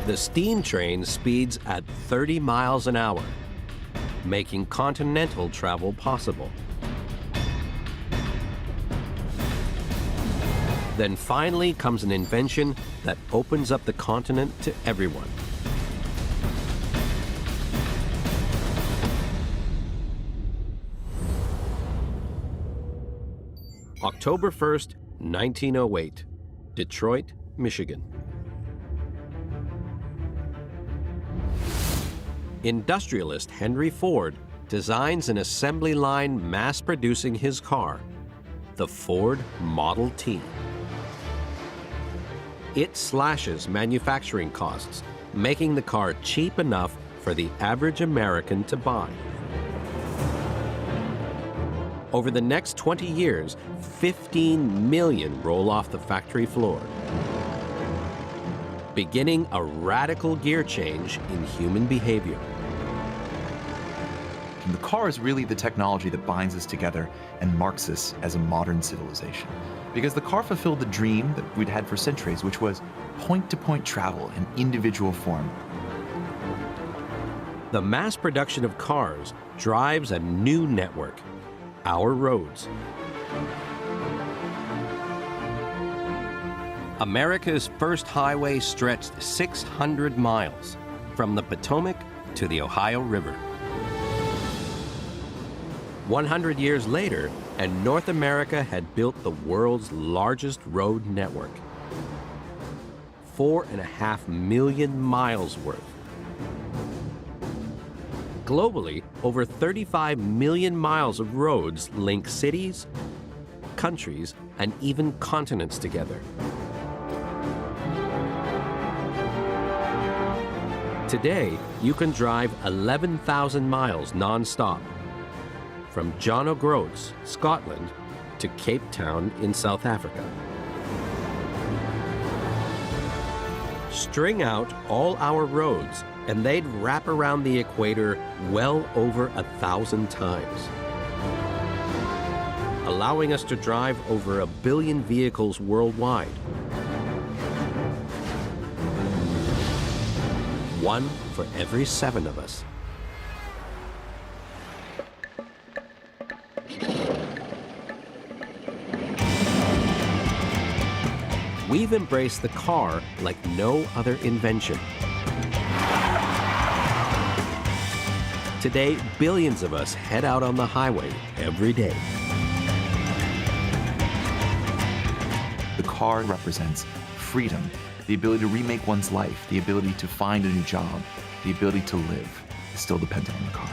The steam train speeds at 30 miles an hour, making continental travel possible. Then finally comes an invention that opens up the continent to everyone. October 1st, 1908, Detroit, Michigan. Industrialist Henry Ford designs an assembly line mass-producing his car, the Ford Model T. It slashes manufacturing costs, making the car cheap enough for the average American to buy. Over the next 20 years, 15 million roll off the factory floor, beginning a radical gear change in human behavior. And the car is really the technology that binds us together and marks us as a modern civilization. Because the car fulfilled the dream that we'd had for centuries, which was point-to-point travel in individual form. The mass production of cars drives a new network, our roads. America's first highway stretched 600 miles from the Potomac to the Ohio River. 100 years later, and North America had built the world's largest road network. 4.5 million miles worth. Globally, over 35 million miles of roads link cities, countries, and even continents together. Today, you can drive 11,000 miles non-stop, from John O'Groats, Scotland, to Cape Town in South Africa. String out all our roads, and they'd wrap around the equator well over 1,000 times, allowing us to drive over 1 billion vehicles worldwide. One for every 7 of us. We've embraced the car like no other invention. Today, billions of us head out on the highway every day. The car represents freedom, the ability to remake one's life, the ability to find a new job, the ability to live is still dependent on the car.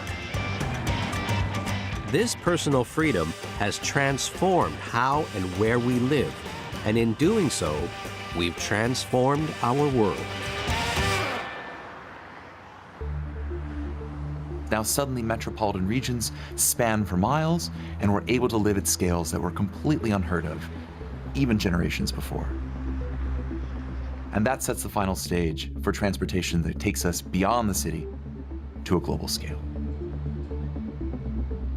This personal freedom has transformed how and where we live, and in doing so, we've transformed our world. Now suddenly metropolitan regions span for miles, and we're able to live at scales that were completely unheard of, even generations before. And that sets the final stage for transportation that takes us beyond the city to a global scale.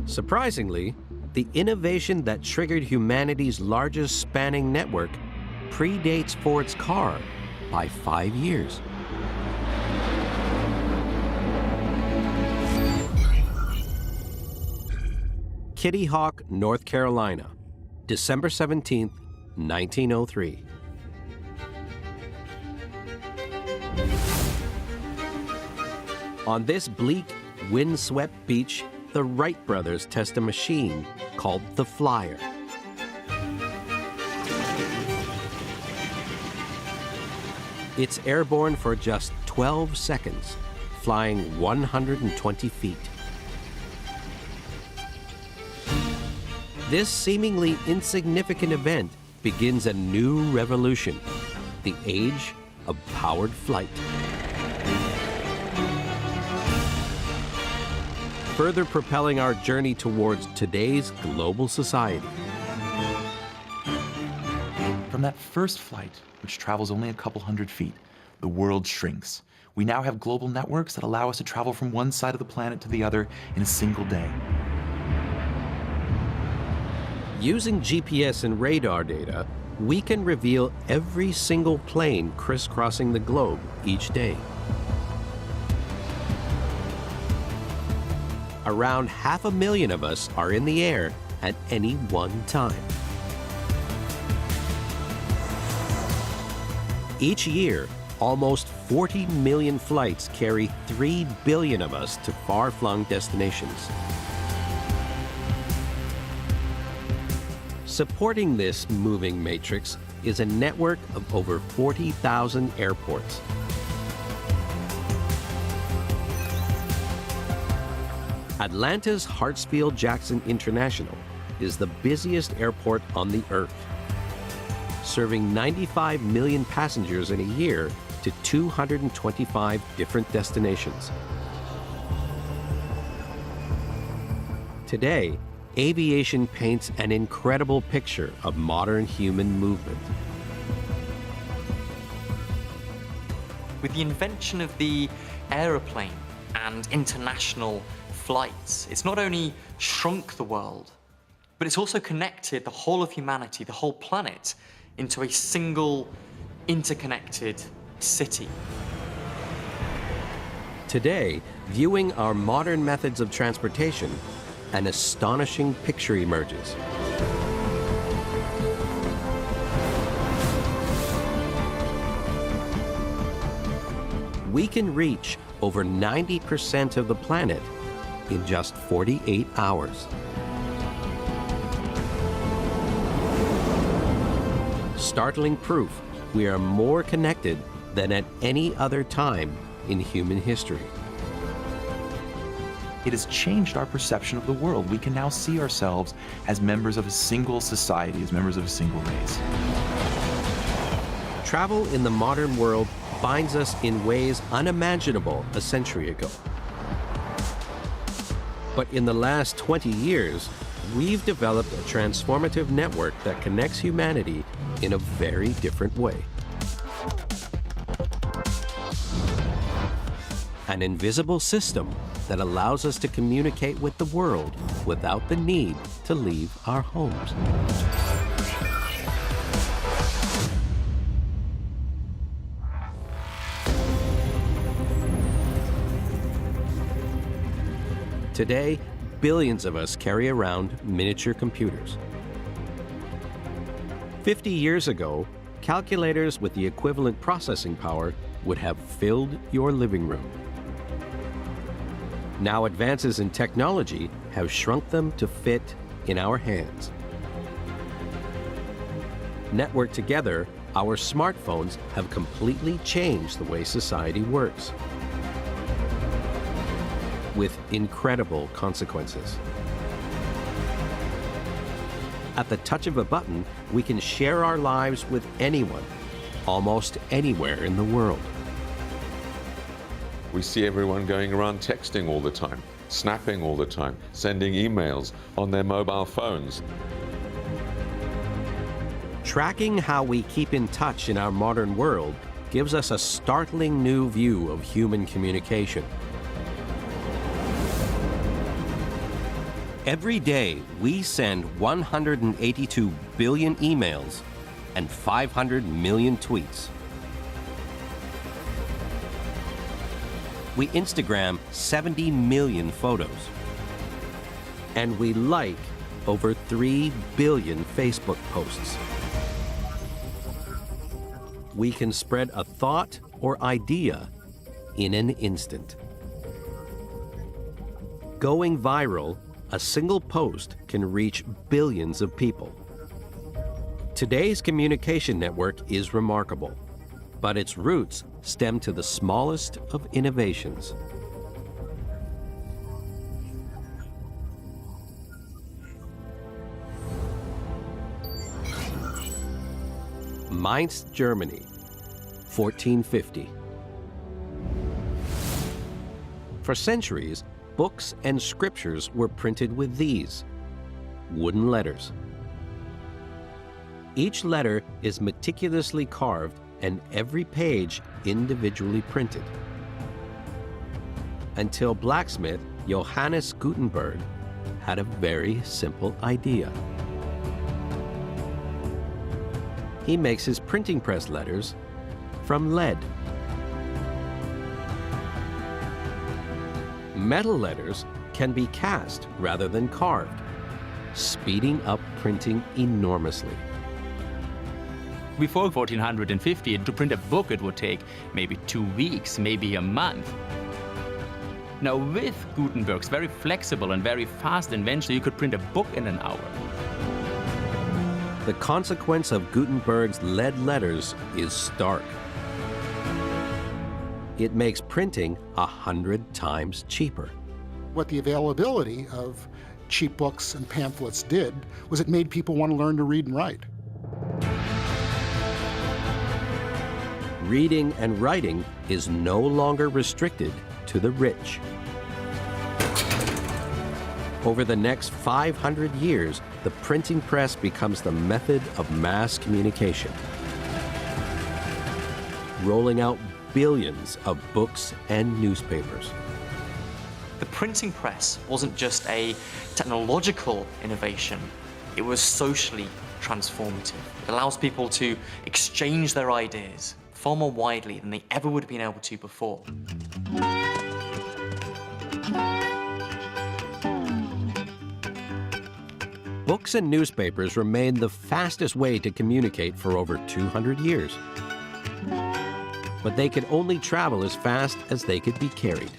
Surprisingly, the innovation that triggered humanity's largest spanning network predates Ford's car by 5 years. Kitty Hawk, North Carolina, December 17th, 1903. On this bleak, windswept beach, the Wright brothers test a machine called the Flyer. It's airborne for just 12 seconds, flying 120 feet. This seemingly insignificant event begins a new revolution, the age of powered flight. further propelling our journey towards today's global society. From that first flight, which travels only a couple hundred feet, the world shrinks. We now have global networks that allow us to travel from one side of the planet to the other in a single day. Using GPS and radar data, we can reveal every single plane crisscrossing the globe each day. Around 500,000 of us are in the air at any one time. Each year, almost 40 million flights carry 3 billion of us to far-flung destinations. Supporting this moving matrix is a network of over 40,000 airports. Atlanta's Hartsfield-Jackson International is the busiest airport on the Earth, serving 95 million passengers in a year to 225 different destinations. Today, aviation paints an incredible picture of modern human movement. With the invention of the aeroplane and international flights, it's not only shrunk the world, but it's also connected the whole of humanity, the whole planet, into a single, interconnected city. Today, viewing our modern methods of transportation, an astonishing picture emerges. We can reach over 90% of the planet in just 48 hours. Startling proof we are more connected than at any other time in human history. It has changed our perception of the world. We can now see ourselves as members of a single society, as members of a single race. Travel in the modern world finds us in ways unimaginable a century ago. But in the last 20 years, we've developed a transformative network that connects humanity in a very different way. An invisible system that allows us to communicate with the world without the need to leave our homes. Today, billions of us carry around miniature computers. 50 years ago, calculators with the equivalent processing power would have filled your living room. Now advances in technology have shrunk them to fit in our hands. Networked together, our smartphones have completely changed the way society works, with incredible consequences. At the touch of a button, we can share our lives with anyone, almost anywhere in the world. We see everyone going around texting all the time, snapping all the time, sending emails on their mobile phones. Tracking how we keep in touch in our modern world gives us a startling new view of human communication. Every day, we send 182 billion emails and 500 million tweets. We Instagram 70 million photos. And we like over 3 billion Facebook posts. We can spread a thought or idea in an instant. Going viral, a single post can reach billions of people. Today's communication network is remarkable, but its roots stem to the smallest of innovations. Mainz, Germany, 1450. For centuries, books and scriptures were printed with these wooden letters. Each letter is meticulously carved and every page individually printed. Until blacksmith Johannes Gutenberg had a very simple idea. He makes his printing press letters from lead. Metal letters can be cast rather than carved, speeding up printing enormously. Before 1450, to print a book, it would take maybe 2 weeks, maybe a month. Now, with Gutenberg's very flexible and very fast invention, you could print a book in an hour. The consequence of Gutenberg's lead letters is stark. It makes printing 100 times cheaper. What the availability of cheap books and pamphlets did was it made people want to learn to read and write. Reading and writing is no longer restricted to the rich. Over the next 500 years, the printing press becomes the method of mass communication, rolling out billions of books and newspapers. The printing press wasn't just a technological innovation, it was socially transformative. It allows people to exchange their ideas far more widely than they ever would have been able to before. Books and newspapers remained the fastest way to communicate for over 200 years. But they could only travel as fast as they could be carried.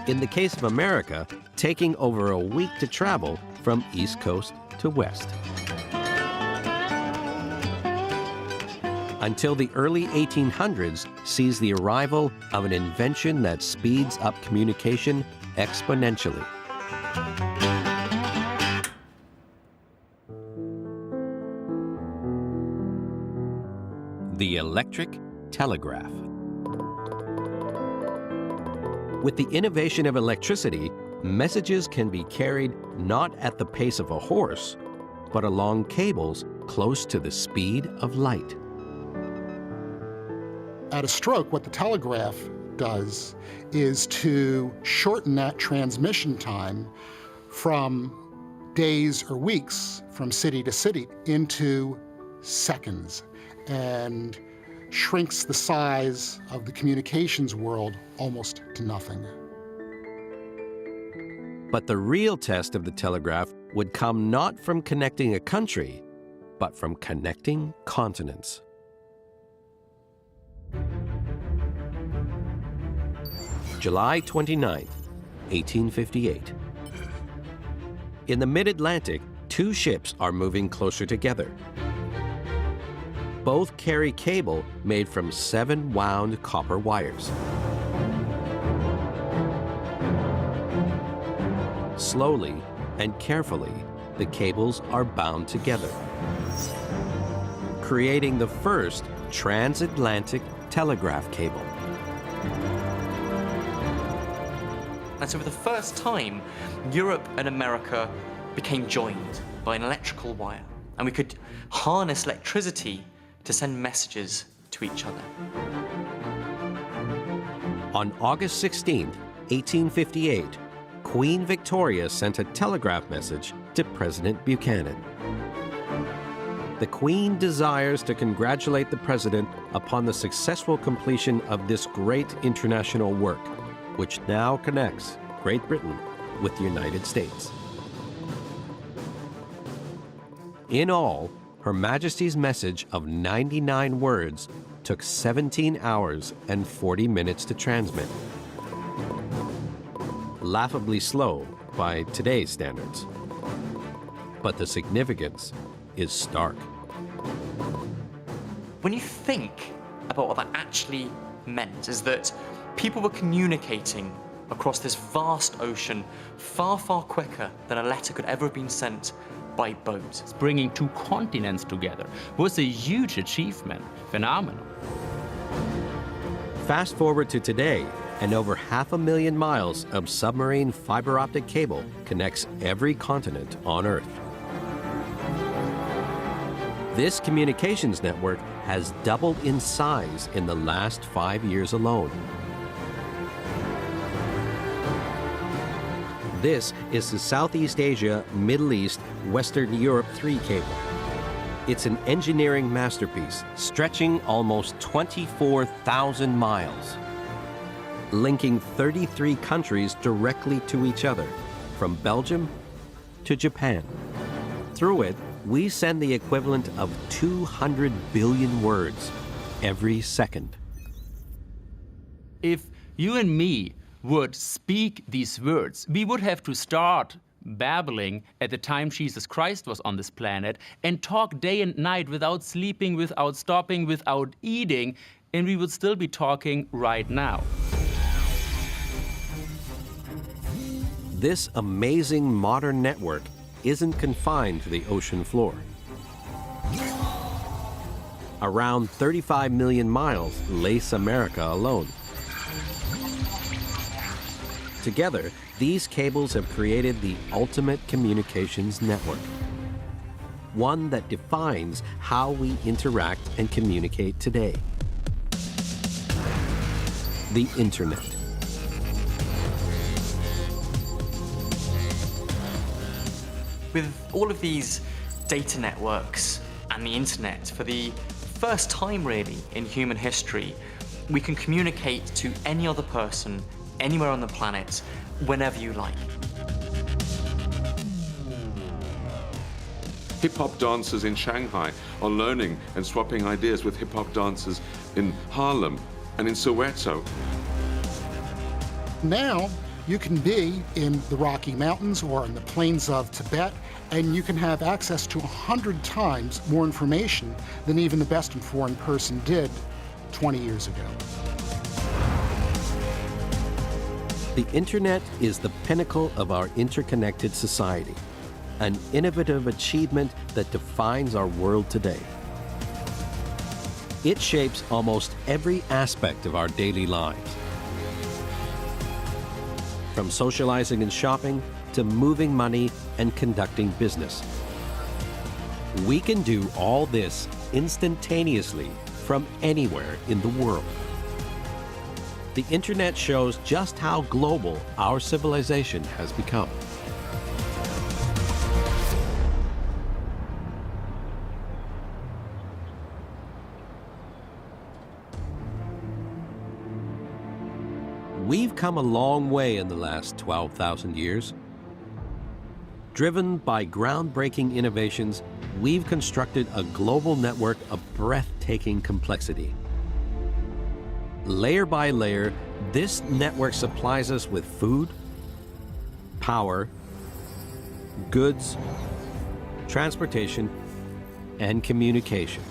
In the case of America, taking over a week to travel from East Coast to West. Until the early 1800s sees the arrival of an invention that speeds up communication exponentially. The electric telegraph. With the innovation of electricity, messages can be carried not at the pace of a horse, but along cables close to the speed of light. At a stroke, what the telegraph does is to shorten that transmission time from days or weeks from city to city into seconds, and shrinks the size of the communications world almost to nothing. But the real test of the telegraph would come not from connecting a country, but from connecting continents. July 29, 1858. In the mid-Atlantic, two ships are moving closer together. Both carry cable made from 7 wound copper wires. Slowly and carefully, the cables are bound together, creating the first transatlantic telegraph cable. And so for the first time, Europe and America became joined by an electrical wire, and we could harness electricity to send messages to each other. On August 16, 1858, Queen Victoria sent a telegraph message to President Buchanan. The Queen desires to congratulate the President upon the successful completion of this great international work, which now connects Great Britain with the United States. In all, Her Majesty's message of 99 words took 17 hours and 40 minutes to transmit. Laughably slow by today's standards. But the significance is stark. When you think about what that actually meant, is that people were communicating across this vast ocean far, far quicker than a letter could ever have been sent by boat. Bringing 2 continents together was a huge achievement, phenomenal. Fast forward to today, and over 500,000 miles of submarine fiber optic cable connects every continent on Earth. This communications network has doubled in size in the last 5 years alone. This is the Southeast Asia, Middle East, Western Europe 3 cable. It's an engineering masterpiece stretching almost 24,000 miles, linking 33 countries directly to each other, from Belgium to Japan. Through it, we send the equivalent of 200 billion words every second. If you and me would speak these words, we would have to start babbling at the time Jesus Christ was on this planet and talk day and night without sleeping, without stopping, without eating, and we would still be talking right now. This amazing modern network isn't confined to the ocean floor. Around 35 million miles lace America alone. Together, these cables have created the ultimate communications network. One that defines how we interact and communicate today. The Internet. With all of these data networks and the internet, for the first time really in human history, we can communicate to any other person, anywhere on the planet, whenever you like. Hip-hop dancers in Shanghai are learning and swapping ideas with hip-hop dancers in Harlem and in Soweto. Now, you can be in the Rocky Mountains or in the plains of Tibet, and you can have access to 100 times more information than even the best informed person did 20 years ago. The Internet is the pinnacle of our interconnected society, an innovative achievement that defines our world today. It shapes almost every aspect of our daily lives. From socializing and shopping to moving money and conducting business. We can do all this instantaneously from anywhere in the world. The Internet shows just how global our civilization has become. We've come a long way in the last 12,000 years. Driven by groundbreaking innovations, we've constructed a global network of breathtaking complexity. Layer by layer, this network supplies us with food, power, goods, transportation, and communication,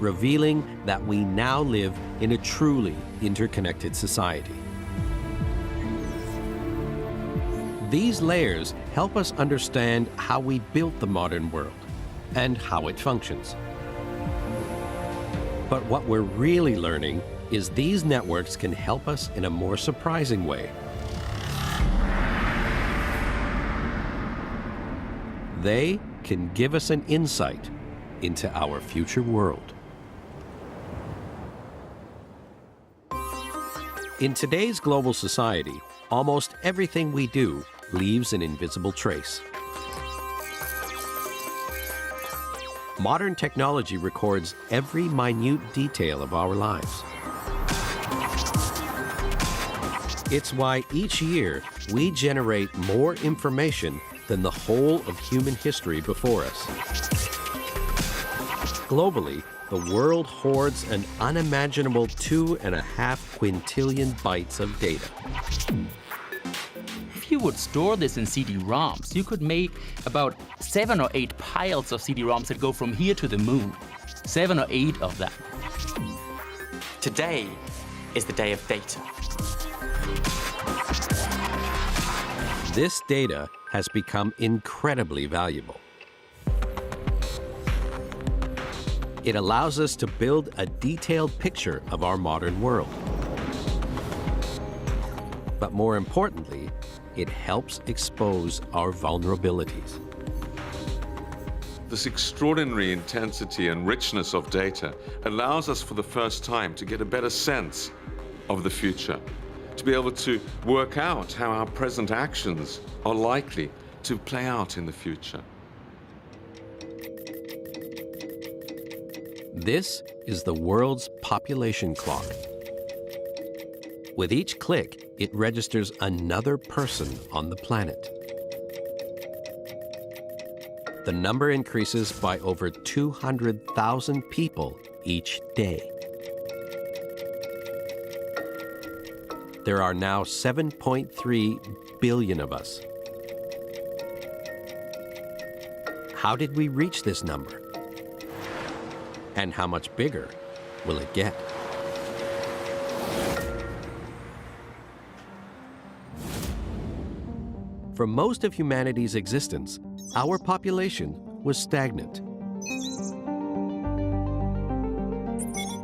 revealing that we now live in a truly interconnected society. These layers help us understand how we built the modern world and how it functions. But what we're really learning is these networks can help us in a more surprising way. They can give us an insight into our future world. In today's global society, almost everything we do leaves an invisible trace. Modern technology records every minute detail of our lives. It's why each year we generate more information than the whole of human history before us. Globally, the world hoards an unimaginable 2.5 quintillion bytes of data. If you would store this in CD-ROMs, you could make about 7 or 8 piles of CD-ROMs that go from here to the moon. 7 or 8 of them. Today is the day of data. This data has become incredibly valuable. It allows us to build a detailed picture of our modern world. But more importantly, it helps expose our vulnerabilities. This extraordinary intensity and richness of data allows us for the first time to get a better sense of the future, to be able to work out how our present actions are likely to play out in the future. This is the world's population clock. With each click, it registers another person on the planet. The number increases by over 200,000 people each day. There are now 7.3 billion of us. How did we reach this number? And how much bigger will it get? For most of humanity's existence, our population was stagnant.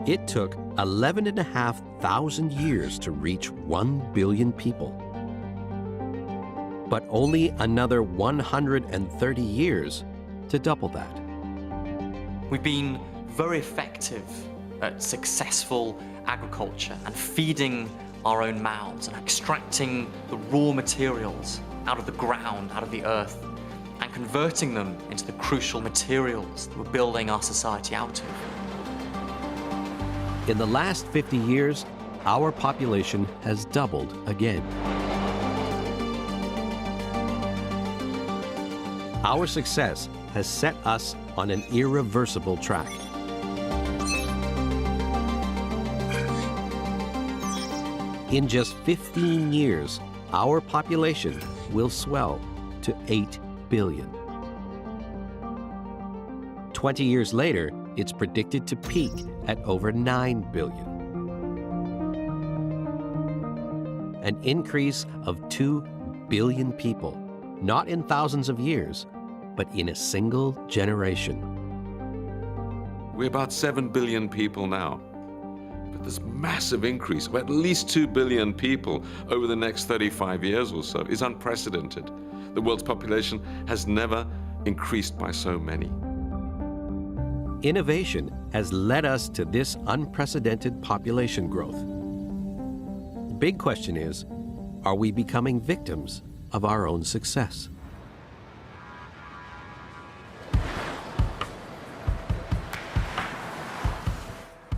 It took 11,500 years to reach 1 billion people. But only another 130 years to double that. We've been very effective at successful agriculture and feeding our own mouths and extracting the raw materials out of the ground, out of the earth, and converting them into the crucial materials that we're building our society out of. In the last 50 years, our population has doubled again. Our success has set us on an irreversible track. In just 15 years, our population will swell to 8 billion. 20 years later, it's predicted to peak at over 9 billion. An increase of 2 billion people, not in thousands of years, but in a single generation. We're about 7 billion people now. But this massive increase of at least 2 billion people over the next 35 years or so is unprecedented. The world's population has never increased by so many. Innovation has led us to this unprecedented population growth. The big question is, are we becoming victims of our own success?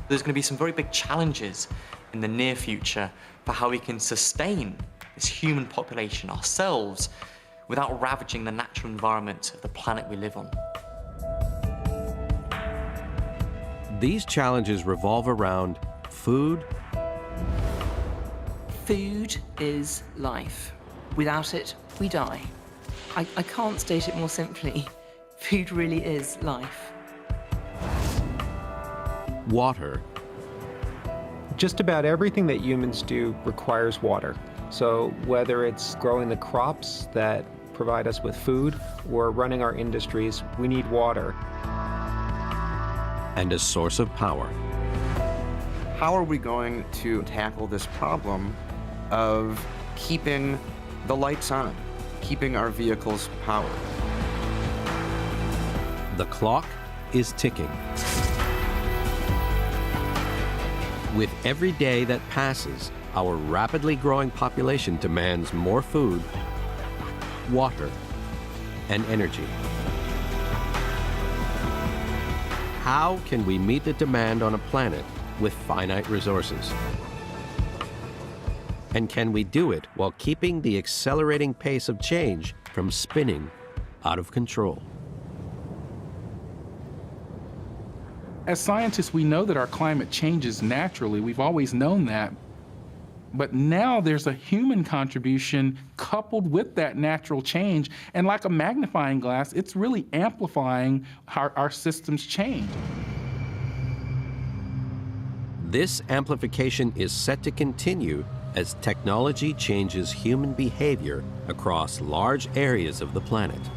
There's going to be some very big challenges in the near future for how we can sustain this human population ourselves without ravaging the natural environment of the planet we live on. These challenges revolve around food. Food is life. Without it, we die. I can't state it more simply. Food really is life. Water. Just about everything that humans do requires water. So whether it's growing the crops that provide us with food or running our industries, we need water. And a source of power. How are we going to tackle this problem of keeping the lights on, keeping our vehicles powered? The clock is ticking. With every day that passes, our rapidly growing population demands more food, water, and energy. How can we meet the demand on a planet with finite resources? And can we do it while keeping the accelerating pace of change from spinning out of control? As scientists, we know that our climate changes naturally. We've always known that. But now there's a human contribution coupled with that natural change. And like a magnifying glass, it's really amplifying how our systems change. This amplification is set to continue as technology changes human behavior across large areas of the planet.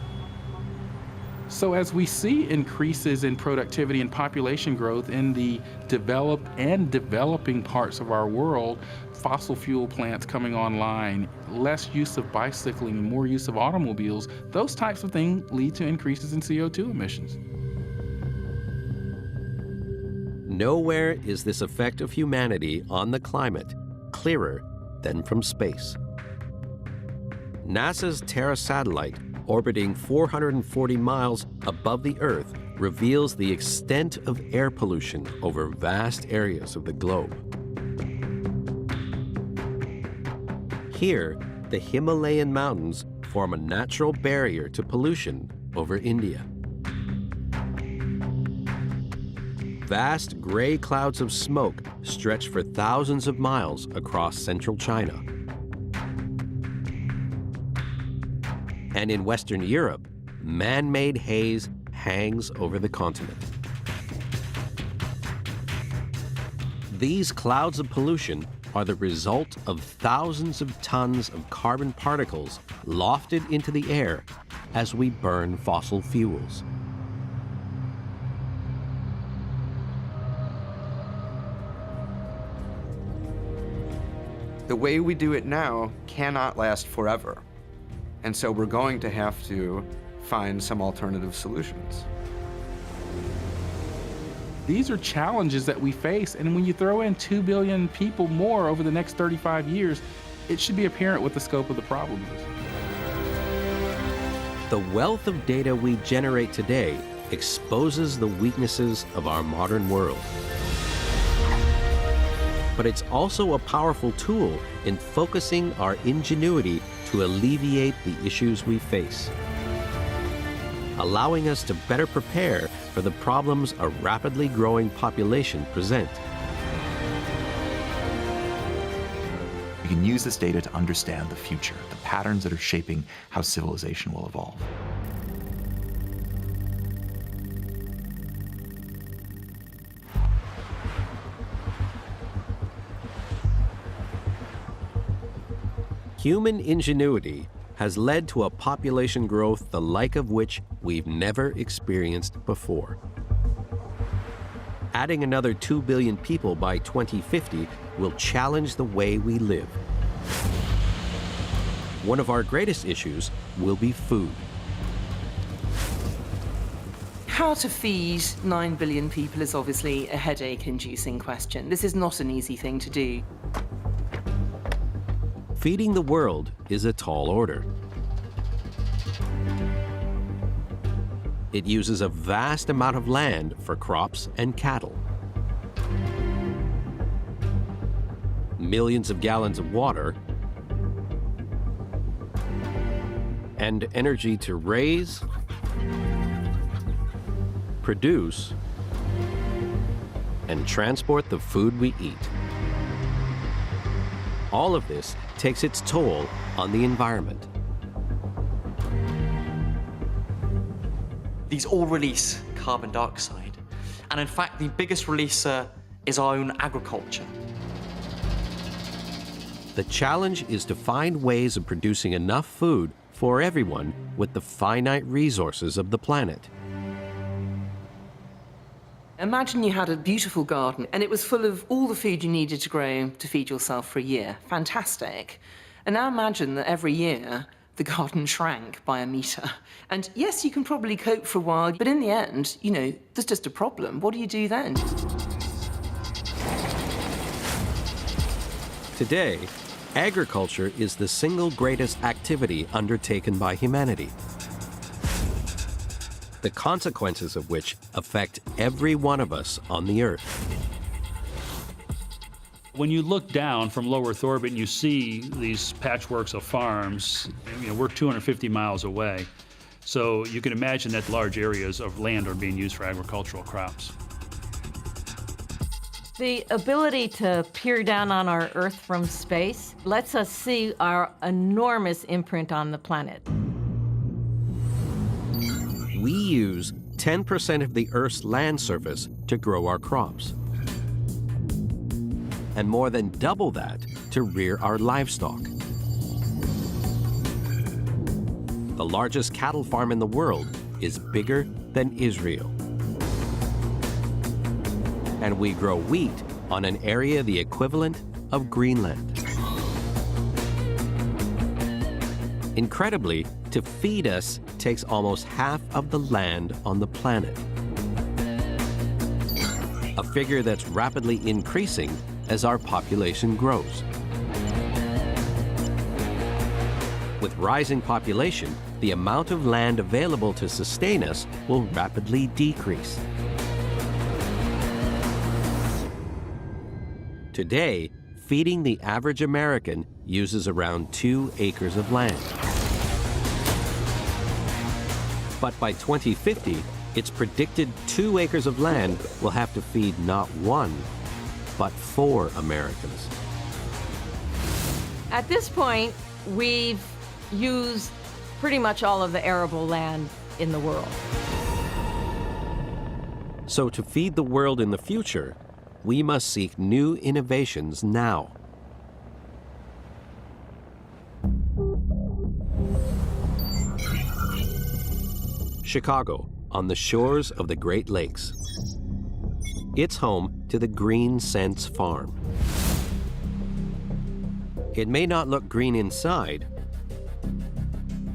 So as we see increases in productivity and population growth in the developed and developing parts of our world, fossil fuel plants coming online, less use of bicycling, more use of automobiles, those types of things lead to increases in CO2 emissions. Nowhere is this effect of humanity on the climate clearer than from space. NASA's Terra satellite, orbiting 440 miles above the Earth, reveals the extent of air pollution over vast areas of the globe. Here, the Himalayan mountains form a natural barrier to pollution over India. Vast gray clouds of smoke stretch for thousands of miles across central China. And in Western Europe, man-made haze hangs over the continent. These clouds of pollution are the result of thousands of tons of carbon particles lofted into the air as we burn fossil fuels. The way we do it now cannot last forever. And so we're going to have to find some alternative solutions. These are challenges that we face, and when you throw in 2 billion people more over the next 35 years, it should be apparent what the scope of the problem is. The wealth of data we generate today exposes the weaknesses of our modern world. But it's also a powerful tool in focusing our ingenuity to alleviate the issues we face, allowing us to better prepare for the problems a rapidly growing population present. We can use this data to understand the future, the patterns that are shaping how civilization will evolve. Human ingenuity has led to a population growth the like of which we've never experienced before. Adding another 2 billion people by 2050 will challenge the way we live. One of our greatest issues will be food. How to feed 9 billion people is obviously a headache-inducing question. This is not an easy thing to do. Feeding the world is a tall order. It uses a vast amount of land for crops and cattle. Millions of gallons of water, and energy to raise, produce, and transport the food we eat. All of this takes its toll on the environment. These all release carbon dioxide. And in fact, the biggest releaser is our own agriculture. The challenge is to find ways of producing enough food for everyone with the finite resources of the planet. Imagine you had a beautiful garden and it was full of all the food you needed to grow to feed yourself for a year. Fantastic. And now imagine that every year the garden shrank by 1 meter. And yes, you can probably cope for a while, but in the end, you know, there's just a problem. What do you do then? Today, agriculture is the single greatest activity undertaken by humanity, the consequences of which affect every one of us on the Earth. When you look down from low Earth orbit and you see these patchworks of farms, you know, we're 250 miles away. So you can imagine that large areas of land are being used for agricultural crops. The ability to peer down on our Earth from space lets us see our enormous imprint on the planet. We use 10% of the Earth's land surface to grow our crops, and more than double that to rear our livestock. The largest cattle farm in the world is bigger than Israel. And we grow wheat on an area the equivalent of Greenland. Incredibly, to feed us takes almost half of the land on the planet. A figure that's rapidly increasing as our population grows. With rising population, the amount of land available to sustain us will rapidly decrease. Today, feeding the average American uses around 2 acres of land. But by 2050, it's predicted 2 acres of land will have to feed not 1, but 4 Americans. At this point, we've used pretty much all of the arable land in the world. So to feed the world in the future, we must seek new innovations now. Chicago, on the shores of the Great Lakes. It's home to the Green Sense Farm. It may not look green inside,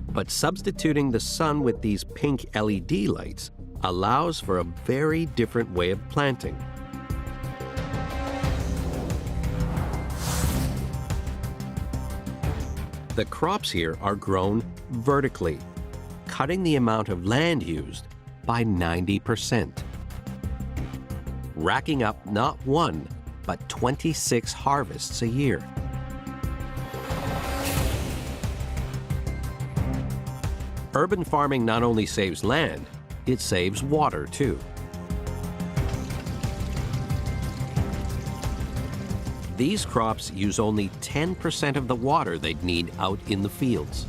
but substituting the sun with these pink LED lights allows for a very different way of planting. The crops here are grown vertically, cutting the amount of land used by 90%, racking up not 1, but 26 harvests a year. Urban farming not only saves land, it saves water too. These crops use only 10% of the water they'd need out in the fields.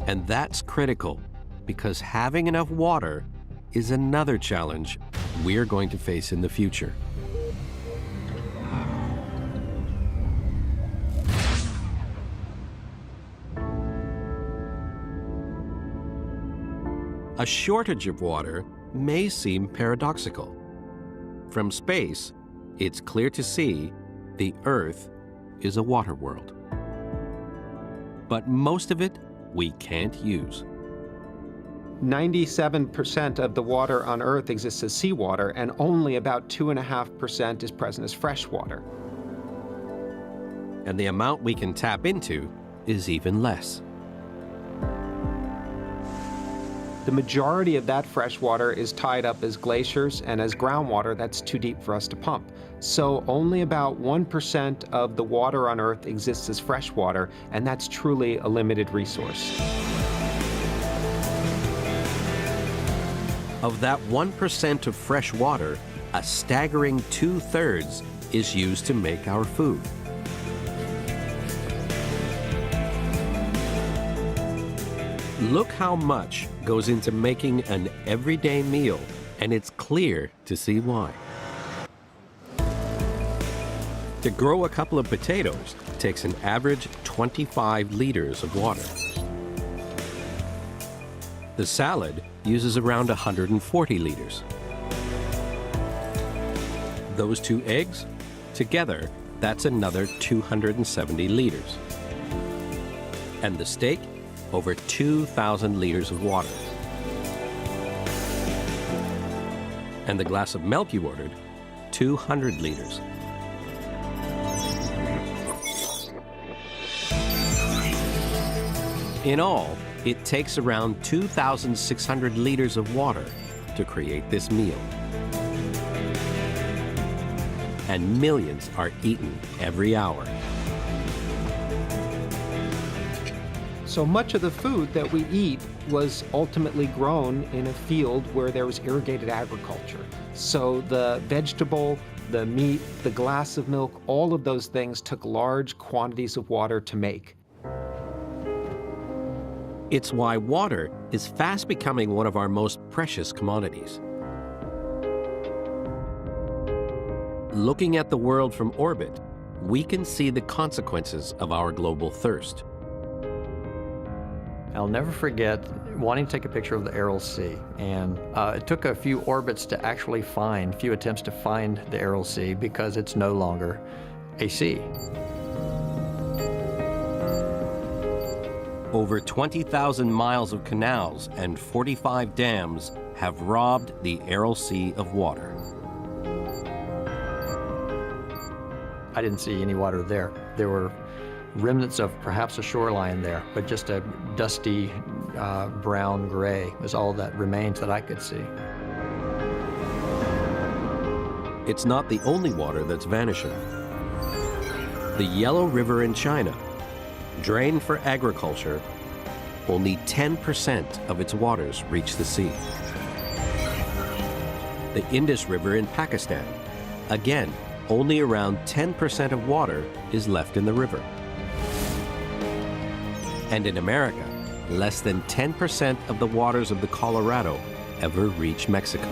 And that's critical, because having enough water is another challenge we're going to face in the future. A shortage of water may seem paradoxical. From space, it's clear to see the Earth is a water world. But most of it we can't use. 97% of the water on Earth exists as seawater, and only about 2.5% is present as fresh water. And the amount we can tap into is even less. The majority of that fresh water is tied up as glaciers and as groundwater that's too deep for us to pump. So only about 1% of the water on Earth exists as fresh water, and that's truly a limited resource. Of that 1% of fresh water, a staggering 2/3 is used to make our food. Look how much goes into making an everyday meal, and it's clear to see why. To grow a couple of potatoes takes an average 25 liters of water. The salad uses around 140 liters. Those 2 eggs, together, that's another 270 liters. And the steak, over 2,000 liters of water. And the glass of milk you ordered, 200 liters. In all, it takes around 2,600 liters of water to create this meal. And millions are eaten every hour. So much of the food that we eat was ultimately grown in a field where there was irrigated agriculture. So the vegetable, the meat, the glass of milk, all of those things took large quantities of water to make. It's why water is fast becoming one of our most precious commodities. Looking at the world from orbit, we can see the consequences of our global thirst. I'll never forget wanting to take a picture of the Aral Sea, and it took a few orbits to actually find, few attempts to find the Aral Sea because it's no longer a sea. Over 20,000 miles of canals and 45 dams have robbed the Aral Sea of water. I didn't see any water there. There were remnants of perhaps a shoreline there, but just a dusty brown gray was all that remains that I could see. It's not the only water that's vanishing. The Yellow River in China, drained for agriculture, only 10% of its waters reach the sea. The Indus River in Pakistan, again, only around 10% of water is left in the river. And in America, less than 10% of the waters of the Colorado ever reach Mexico.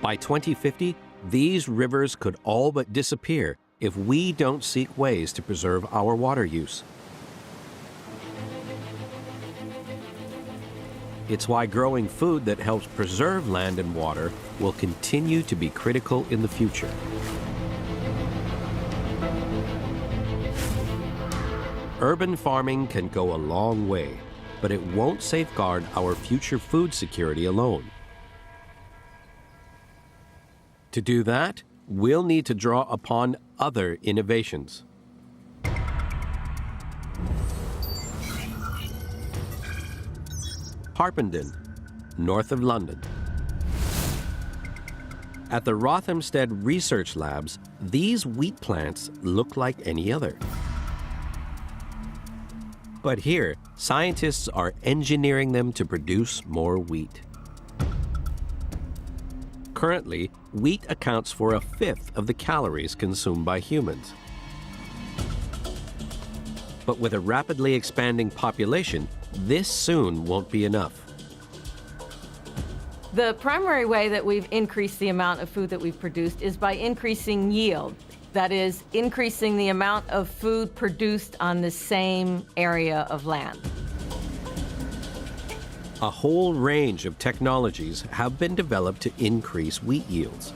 By 2050, these rivers could all but disappear if we don't seek ways to preserve our water use. It's why growing food that helps preserve land and water will continue to be critical in the future. Urban farming can go a long way, but it won't safeguard our future food security alone. To do that, we'll need to draw upon other innovations. Harpenden, north of London. At the Rothamsted Research Labs, these wheat plants look like any other. But here, scientists are engineering them to produce more wheat. Currently, wheat accounts for 1/5 of the calories consumed by humans. But with a rapidly expanding population, this soon won't be enough. The primary way that we've increased the amount of food that we've produced is by increasing yield. That is, increasing the amount of food produced on the same area of land. A whole range of technologies have been developed to increase wheat yields.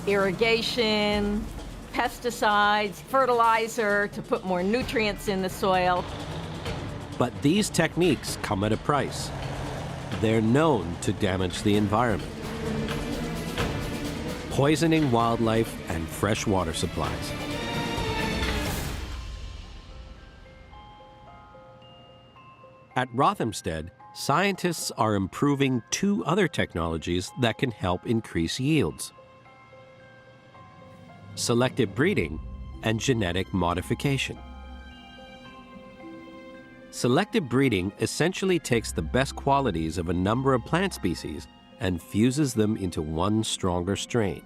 Irrigation, pesticides, fertilizer to put more nutrients in the soil. But these techniques come at a price. They're known to damage the environment, poisoning wildlife and fresh water supplies. At Rothamsted, scientists are improving 2 other technologies that can help increase yields: selective breeding and genetic modification. Selective breeding essentially takes the best qualities of a number of plant species and fuses them into one stronger strain.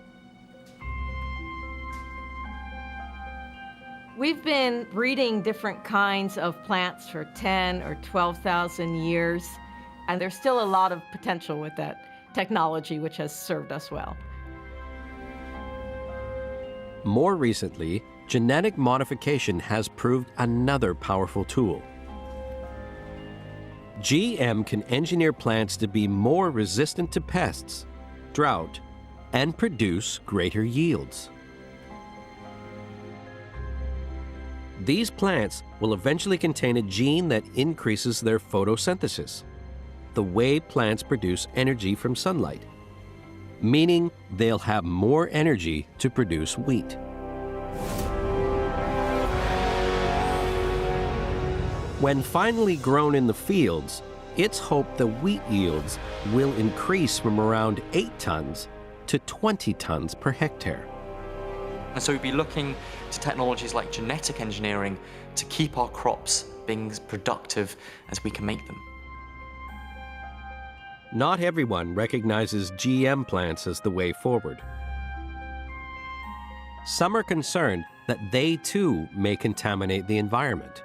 We've been breeding different kinds of plants for 10 or 12,000 years, and there's still a lot of potential with that technology, which has served us well. More recently, genetic modification has proved another powerful tool. GM can engineer plants to be more resistant to pests, drought, and produce greater yields. These plants will eventually contain a gene that increases their photosynthesis, the way plants produce energy from sunlight, meaning they'll have more energy to produce wheat. When finally grown in the fields, it's hoped the wheat yields will increase from around 8 tons to 20 tons per hectare. And so we'd be looking to technologies like genetic engineering to keep our crops being as productive as we can make them. Not everyone recognizes GM plants as the way forward. Some are concerned that they too may contaminate the environment,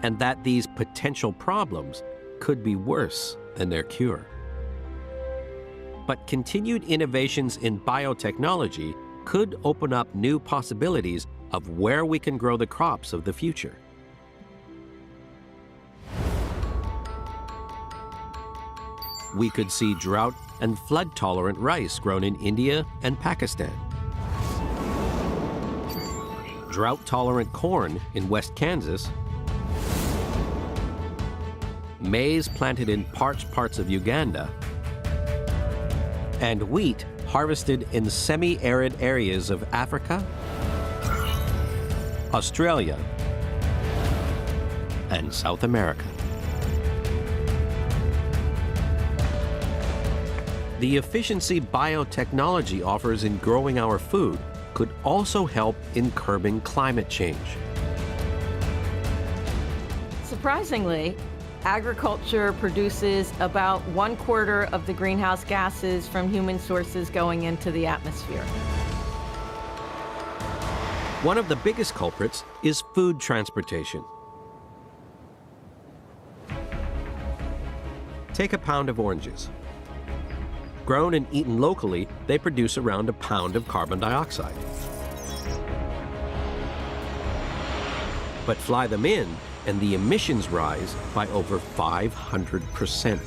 and that these potential problems could be worse than their cure. But continued innovations in biotechnology could open up new possibilities of where we can grow the crops of the future. We could see drought and flood-tolerant rice grown in India and Pakistan, drought-tolerant corn in West Kansas, maize planted in parched parts of Uganda, and wheat harvested in semi-arid areas of Africa, Australia, and South America. The efficiency biotechnology offers in growing our food could also help in curbing climate change. Surprisingly, agriculture produces about 1/4 of the greenhouse gases from human sources going into the atmosphere. One of the biggest culprits is food transportation. Take a pound of oranges. Grown and eaten locally, they produce around a pound of carbon dioxide. But fly them in, and the emissions rise by over 500%.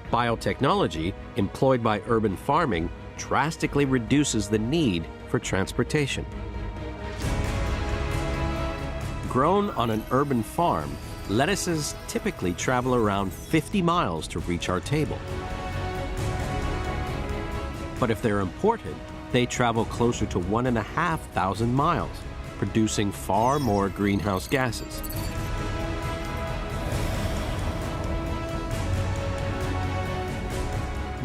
Biotechnology employed by urban farming drastically reduces the need for transportation. Grown on an urban farm, lettuces typically travel around 50 miles to reach our table. But if they're imported, they travel closer to 1,500 miles, producing far more greenhouse gases.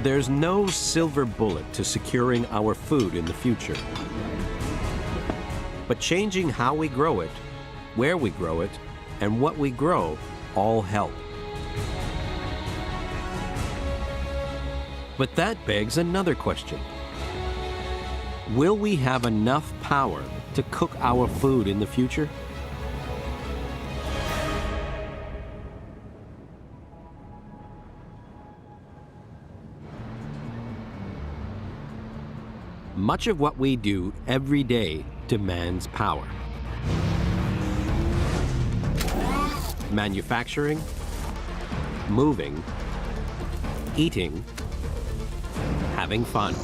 There's no silver bullet to securing our food in the future. But changing how we grow it, where we grow it, and what we grow all help. But that begs another question. Will we have enough power to cook our food in the future? Much of what we do every day demands power. Manufacturing, moving, eating, having fun.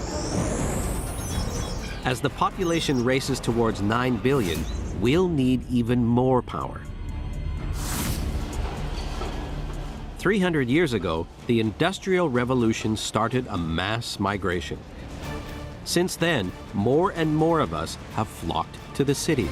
As the population races towards 9 billion, we'll need even more power. 300 years ago, the Industrial Revolution started a mass migration. Since then, more and more of us have flocked to the cities.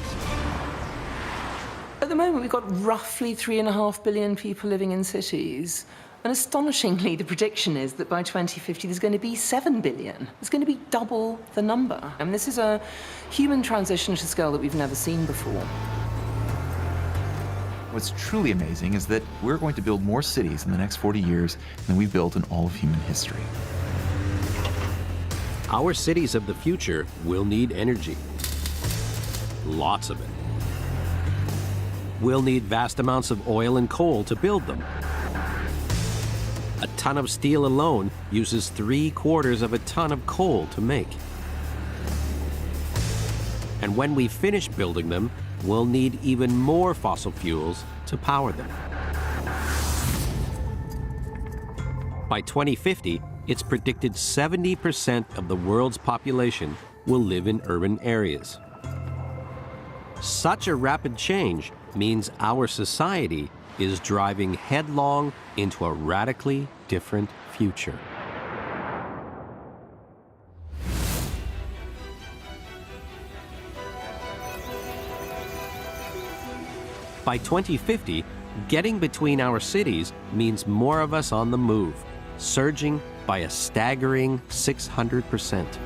At the moment, we've got roughly 3.5 billion people living in cities. And astonishingly, the prediction is that by 2050, there's going to be 7 billion. It's going to be double the number. And this is a human transition to scale that we've never seen before. What's truly amazing is that we're going to build more cities in the next 40 years than we've built in all of human history. Our cities of the future will need energy. Lots of it. We'll need vast amounts of oil and coal to build them. A ton of steel alone uses 3/4 of a ton of coal to make. And when we finish building them, we'll need even more fossil fuels to power them. By 2050, it's predicted 70% of the world's population will live in urban areas. Such a rapid change means our society is driving headlong into a radically different future. By 2050, getting between our cities means more of us on the move, surging by a staggering 600%.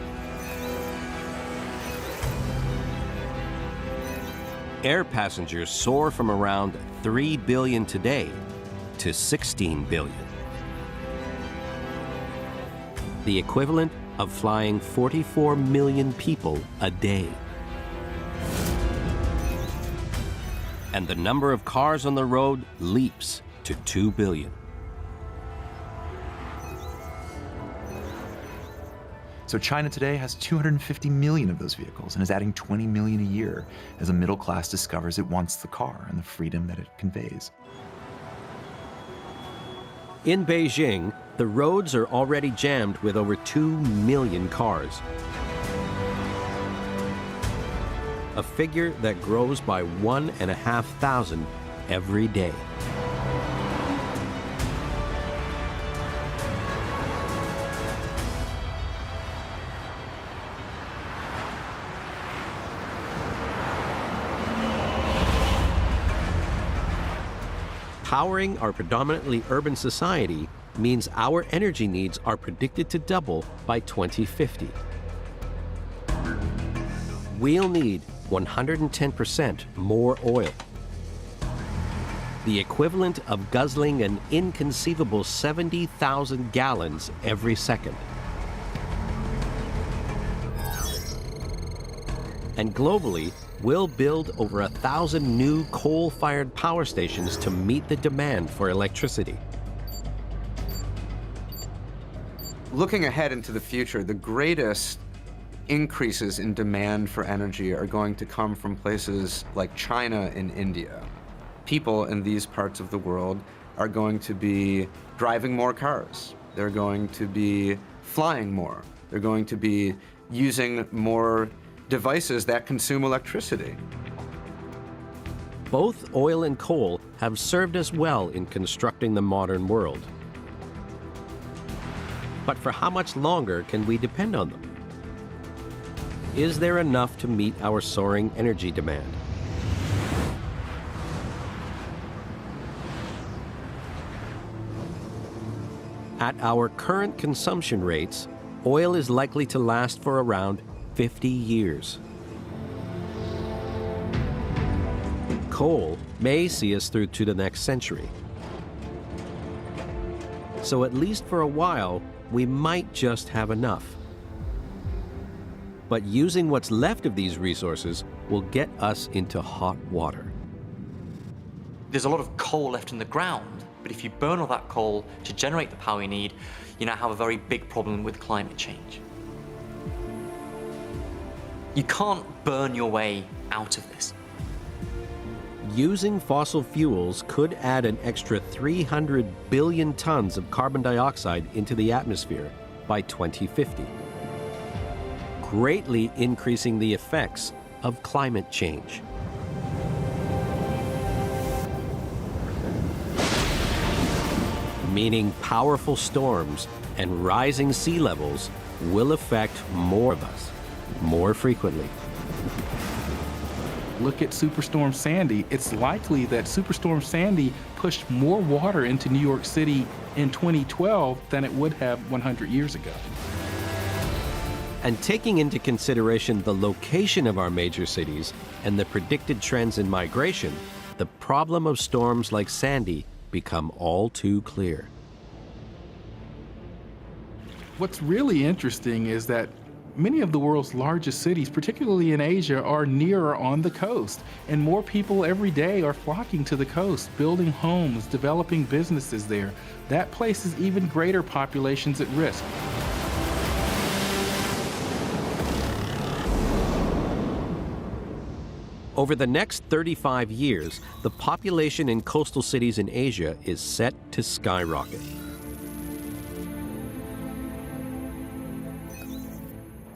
Air passengers soar from around 3 billion today to 16 billion. The equivalent of flying 44 million people a day. And the number of cars on the road leaps to 2 billion. So China today has 250 million of those vehicles and is adding 20 million a year as a middle class discovers it wants the car and the freedom that it conveys. In Beijing, the roads are already jammed with over 2 million cars. A figure that grows by 1,500 every day. Powering our predominantly urban society means our energy needs are predicted to double by 2050. We'll need 110% more oil, the equivalent of guzzling an inconceivable 70,000 gallons every second. And globally, we'll build over 1,000 new coal-fired power stations to meet the demand for electricity. Looking ahead into the future, the greatest increases in demand for energy are going to come from places like China and India. People in these parts of the world are going to be driving more cars. They're going to be flying more. They're going to be using more devices that consume electricity. Both oil and coal have served us well in constructing the modern world. But for how much longer can we depend on them? Is there enough to meet our soaring energy demand? At our current consumption rates, oil is likely to last for around 50 years. Coal may see us through to the next century. So at least for a while, we might just have enough. But using what's left of these resources will get us into hot water. There's a lot of coal left in the ground, but if you burn all that coal to generate the power you need, you now have a very big problem with climate change. You can't burn your way out of this. Using fossil fuels could add an extra 300 billion tons of carbon dioxide into the atmosphere by 2050, greatly increasing the effects of climate change. Meaning powerful storms and rising sea levels will affect more of us more frequently. Look at Superstorm Sandy. It's likely that Superstorm Sandy pushed more water into New York City in 2012 than it would have 100 years ago. And taking into consideration the location of our major cities and the predicted trends in migration, the problem of storms like Sandy become all too clear. What's really interesting is that many of the world's largest cities, particularly in Asia, are near or on the coast, and more people every day are flocking to the coast, building homes, developing businesses there. That places even greater populations at risk. Over the next 35 years, the population in coastal cities in Asia is set to skyrocket.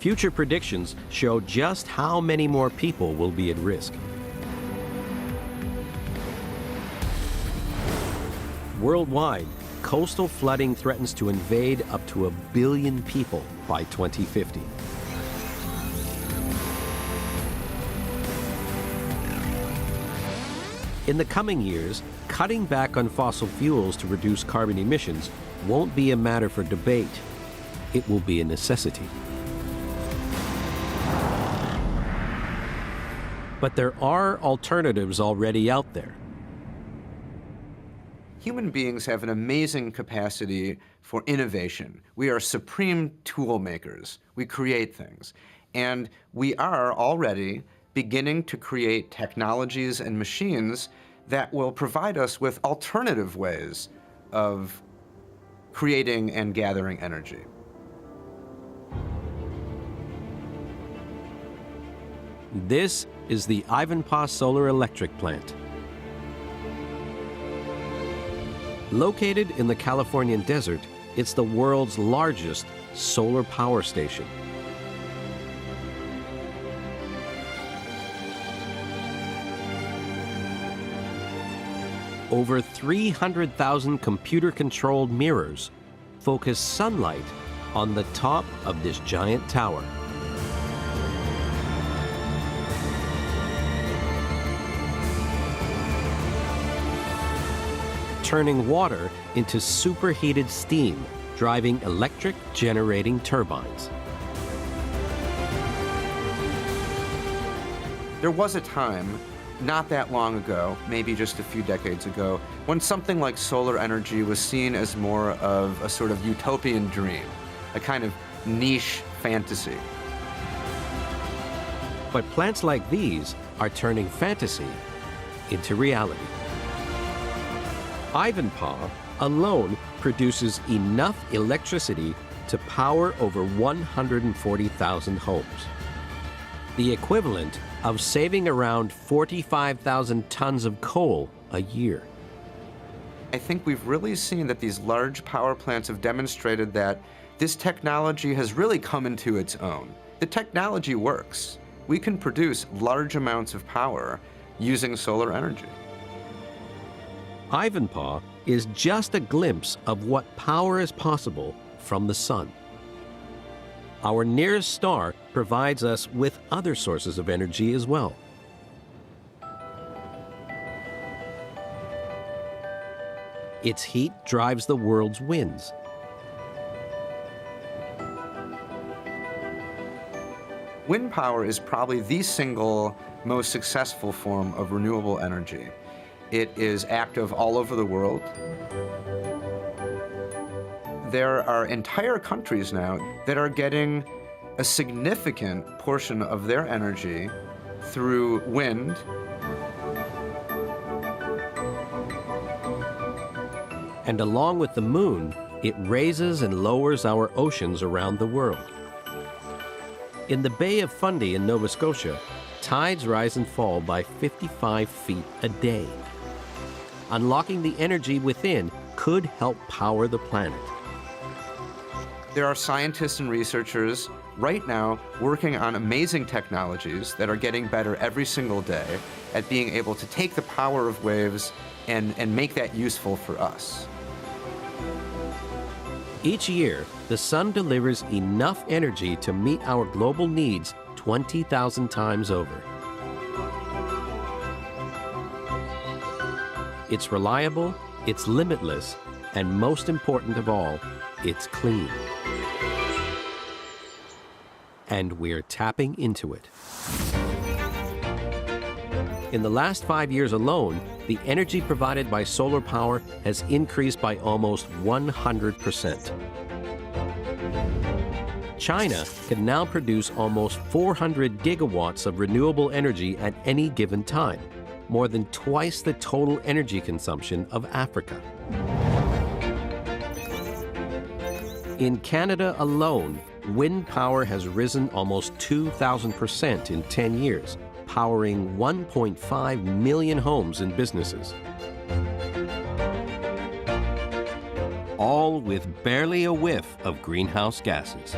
Future predictions show just how many more people will be at risk. Worldwide, coastal flooding threatens to invade up to 1 billion people by 2050. In the coming years, cutting back on fossil fuels to reduce carbon emissions won't be a matter for debate. It will be a necessity. But there are alternatives already out there. Human beings have an amazing capacity for innovation. We are supreme tool makers. We create things. And we are already beginning to create technologies and machines that will provide us with alternative ways of creating and gathering energy. This is the Ivanpah Solar Electric Plant. Located in the Californian desert, it's the world's largest solar power station. Over 300,000 computer-controlled mirrors focus sunlight on the top of this giant tower. Turning water into superheated steam, driving electric generating turbines. There was a time, not that long ago, maybe just a few decades ago, when something like solar energy was seen as more of a sort of utopian dream, a kind of niche fantasy. But plants like these are turning fantasy into reality. Ivanpah alone produces enough electricity to power over 140,000 homes, the equivalent of saving around 45,000 tons of coal a year. I think we've really seen that these large power plants have demonstrated that this technology has really come into its own. The technology works. We can produce large amounts of power using solar energy. Ivanpah is just a glimpse of what power is possible from the sun. Our nearest star provides us with other sources of energy as well. Its heat drives the world's winds. Wind power is probably the single most successful form of renewable energy. It is active all over the world. There are entire countries now that are getting a significant portion of their energy through wind. And along with the moon, it raises and lowers our oceans around the world. In the Bay of Fundy in Nova Scotia, tides rise and fall by 55 feet a day. Unlocking the energy within could help power the planet. There are scientists and researchers right now working on amazing technologies that are getting better every single day at being able to take the power of waves and make that useful for us. Each year, the sun delivers enough energy to meet our global needs 20,000 times over. It's reliable, it's limitless, and most important of all, it's clean. And we're tapping into it. In the last 5 years alone, the energy provided by solar power has increased by almost 100%. China can now produce almost 400 gigawatts of renewable energy at any given time, more than twice the total energy consumption of Africa. In Canada alone, wind power has risen almost 2,000% in 10 years, powering 1.5 million homes and businesses. All with barely a whiff of greenhouse gases.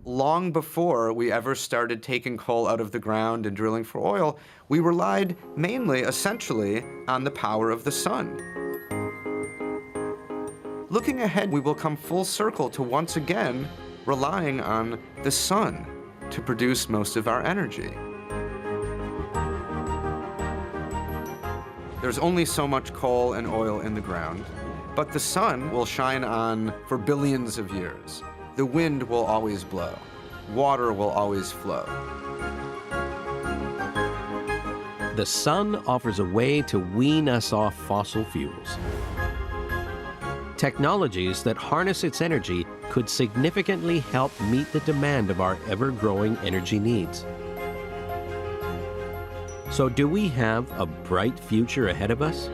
Long before we ever started taking coal out of the ground and drilling for oil, we relied mainly, essentially, on the power of the sun. Looking ahead, we will come full circle to once again relying on the sun to produce most of our energy. There's only so much coal and oil in the ground, but the sun will shine on for billions of years. The wind will always blow. Water will always flow. The sun offers a way to wean us off fossil fuels. Technologies that harness its energy could significantly help meet the demand of our ever-growing energy needs. So do we have a bright future ahead of us?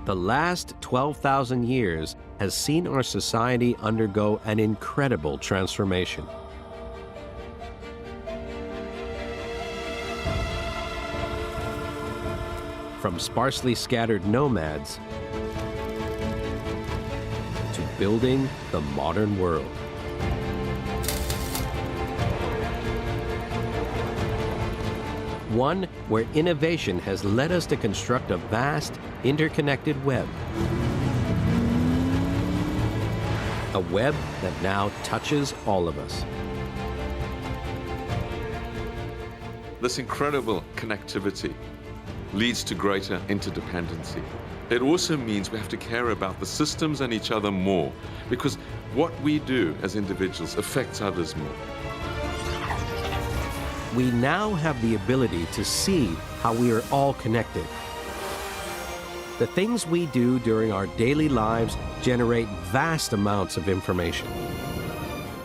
The last 12,000 years has seen our society undergo an incredible transformation. From sparsely scattered nomads to building the modern world. One where innovation has led us to construct a vast, interconnected web. A web that now touches all of us. This incredible connectivity leads to greater interdependency. It also means we have to care about the systems and each other more, because what we do as individuals affects others more. We now have the ability to see how we are all connected. The things we do during our daily lives generate vast amounts of information.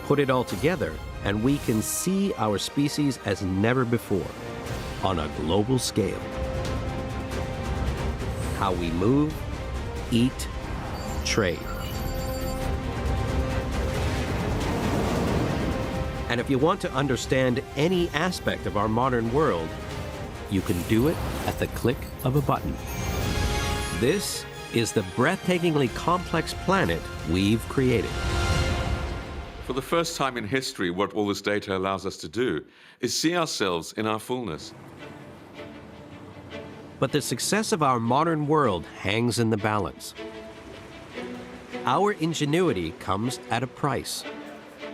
Put it all together, and we can see our species as never before, on a global scale. How we move, eat, trade. And if you want to understand any aspect of our modern world, you can do it at the click of a button. This is the breathtakingly complex planet we've created. For the first time in history, what all this data allows us to do is see ourselves in our fullness. But the success of our modern world hangs in the balance. Our ingenuity comes at a price.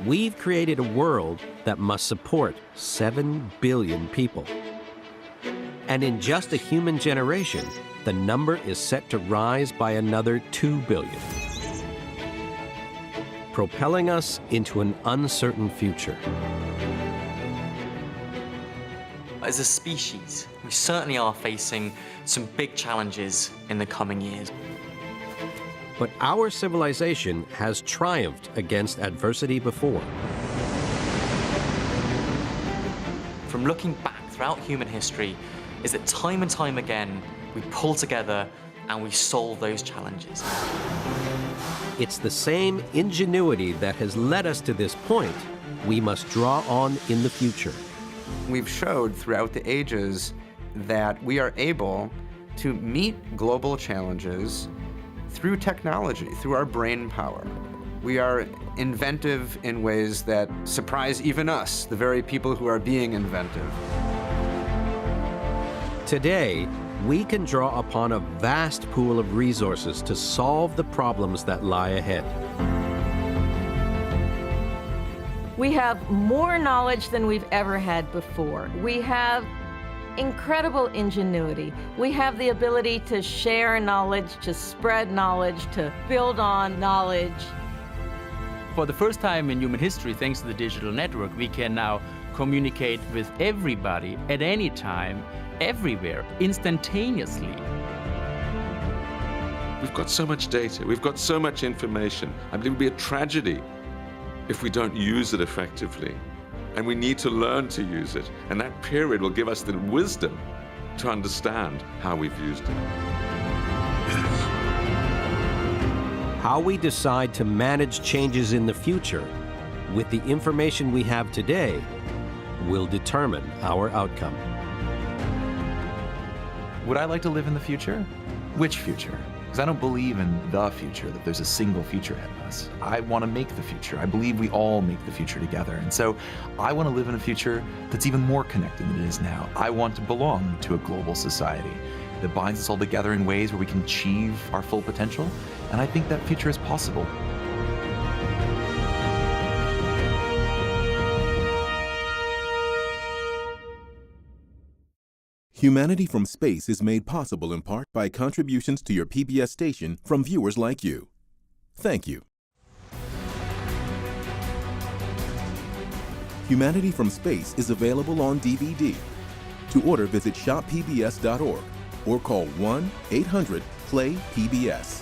We've created a world that must support 7 billion people. And in just a human generation, the number is set to rise by another 2 billion, propelling us into an uncertain future. As a species, we certainly are facing some big challenges in the coming years. But our civilization has triumphed against adversity before. From looking back throughout human history, is that time and time again, we pull together and we solve those challenges. It's the same ingenuity that has led us to this point we must draw on in the future. We've showed throughout the ages that we are able to meet global challenges through technology, through our brain power. We are inventive in ways that surprise even us, the very people who are being inventive. Today, we can draw upon a vast pool of resources to solve the problems that lie ahead. We have more knowledge than we've ever had before. We have incredible ingenuity. We have the ability to share knowledge, to spread knowledge, to build on knowledge. For the first time in human history, thanks to the digital network, we can now communicate with everybody at any time, everywhere, instantaneously. We've got so much data, we've got so much information. I believe it would be a tragedy if we don't use it effectively. And we need to learn to use it. And that period will give us the wisdom to understand how we've used it. How we decide to manage changes in the future with the information we have today will determine our outcome. Would I like to live in the future? Which future? Because I don't believe in the future, that there's a single future ahead of us. I want to make the future. I believe we all make the future together. And so I want to live in a future that's even more connected than it is now. I want to belong to a global society that binds us all together in ways where we can achieve our full potential. And I think that future is possible. Humanity from Space is made possible in part by contributions to your PBS station from viewers like you. Thank you. Humanity from Space is available on DVD. To order, visit shoppbs.org or call 1-800-PLAY-PBS.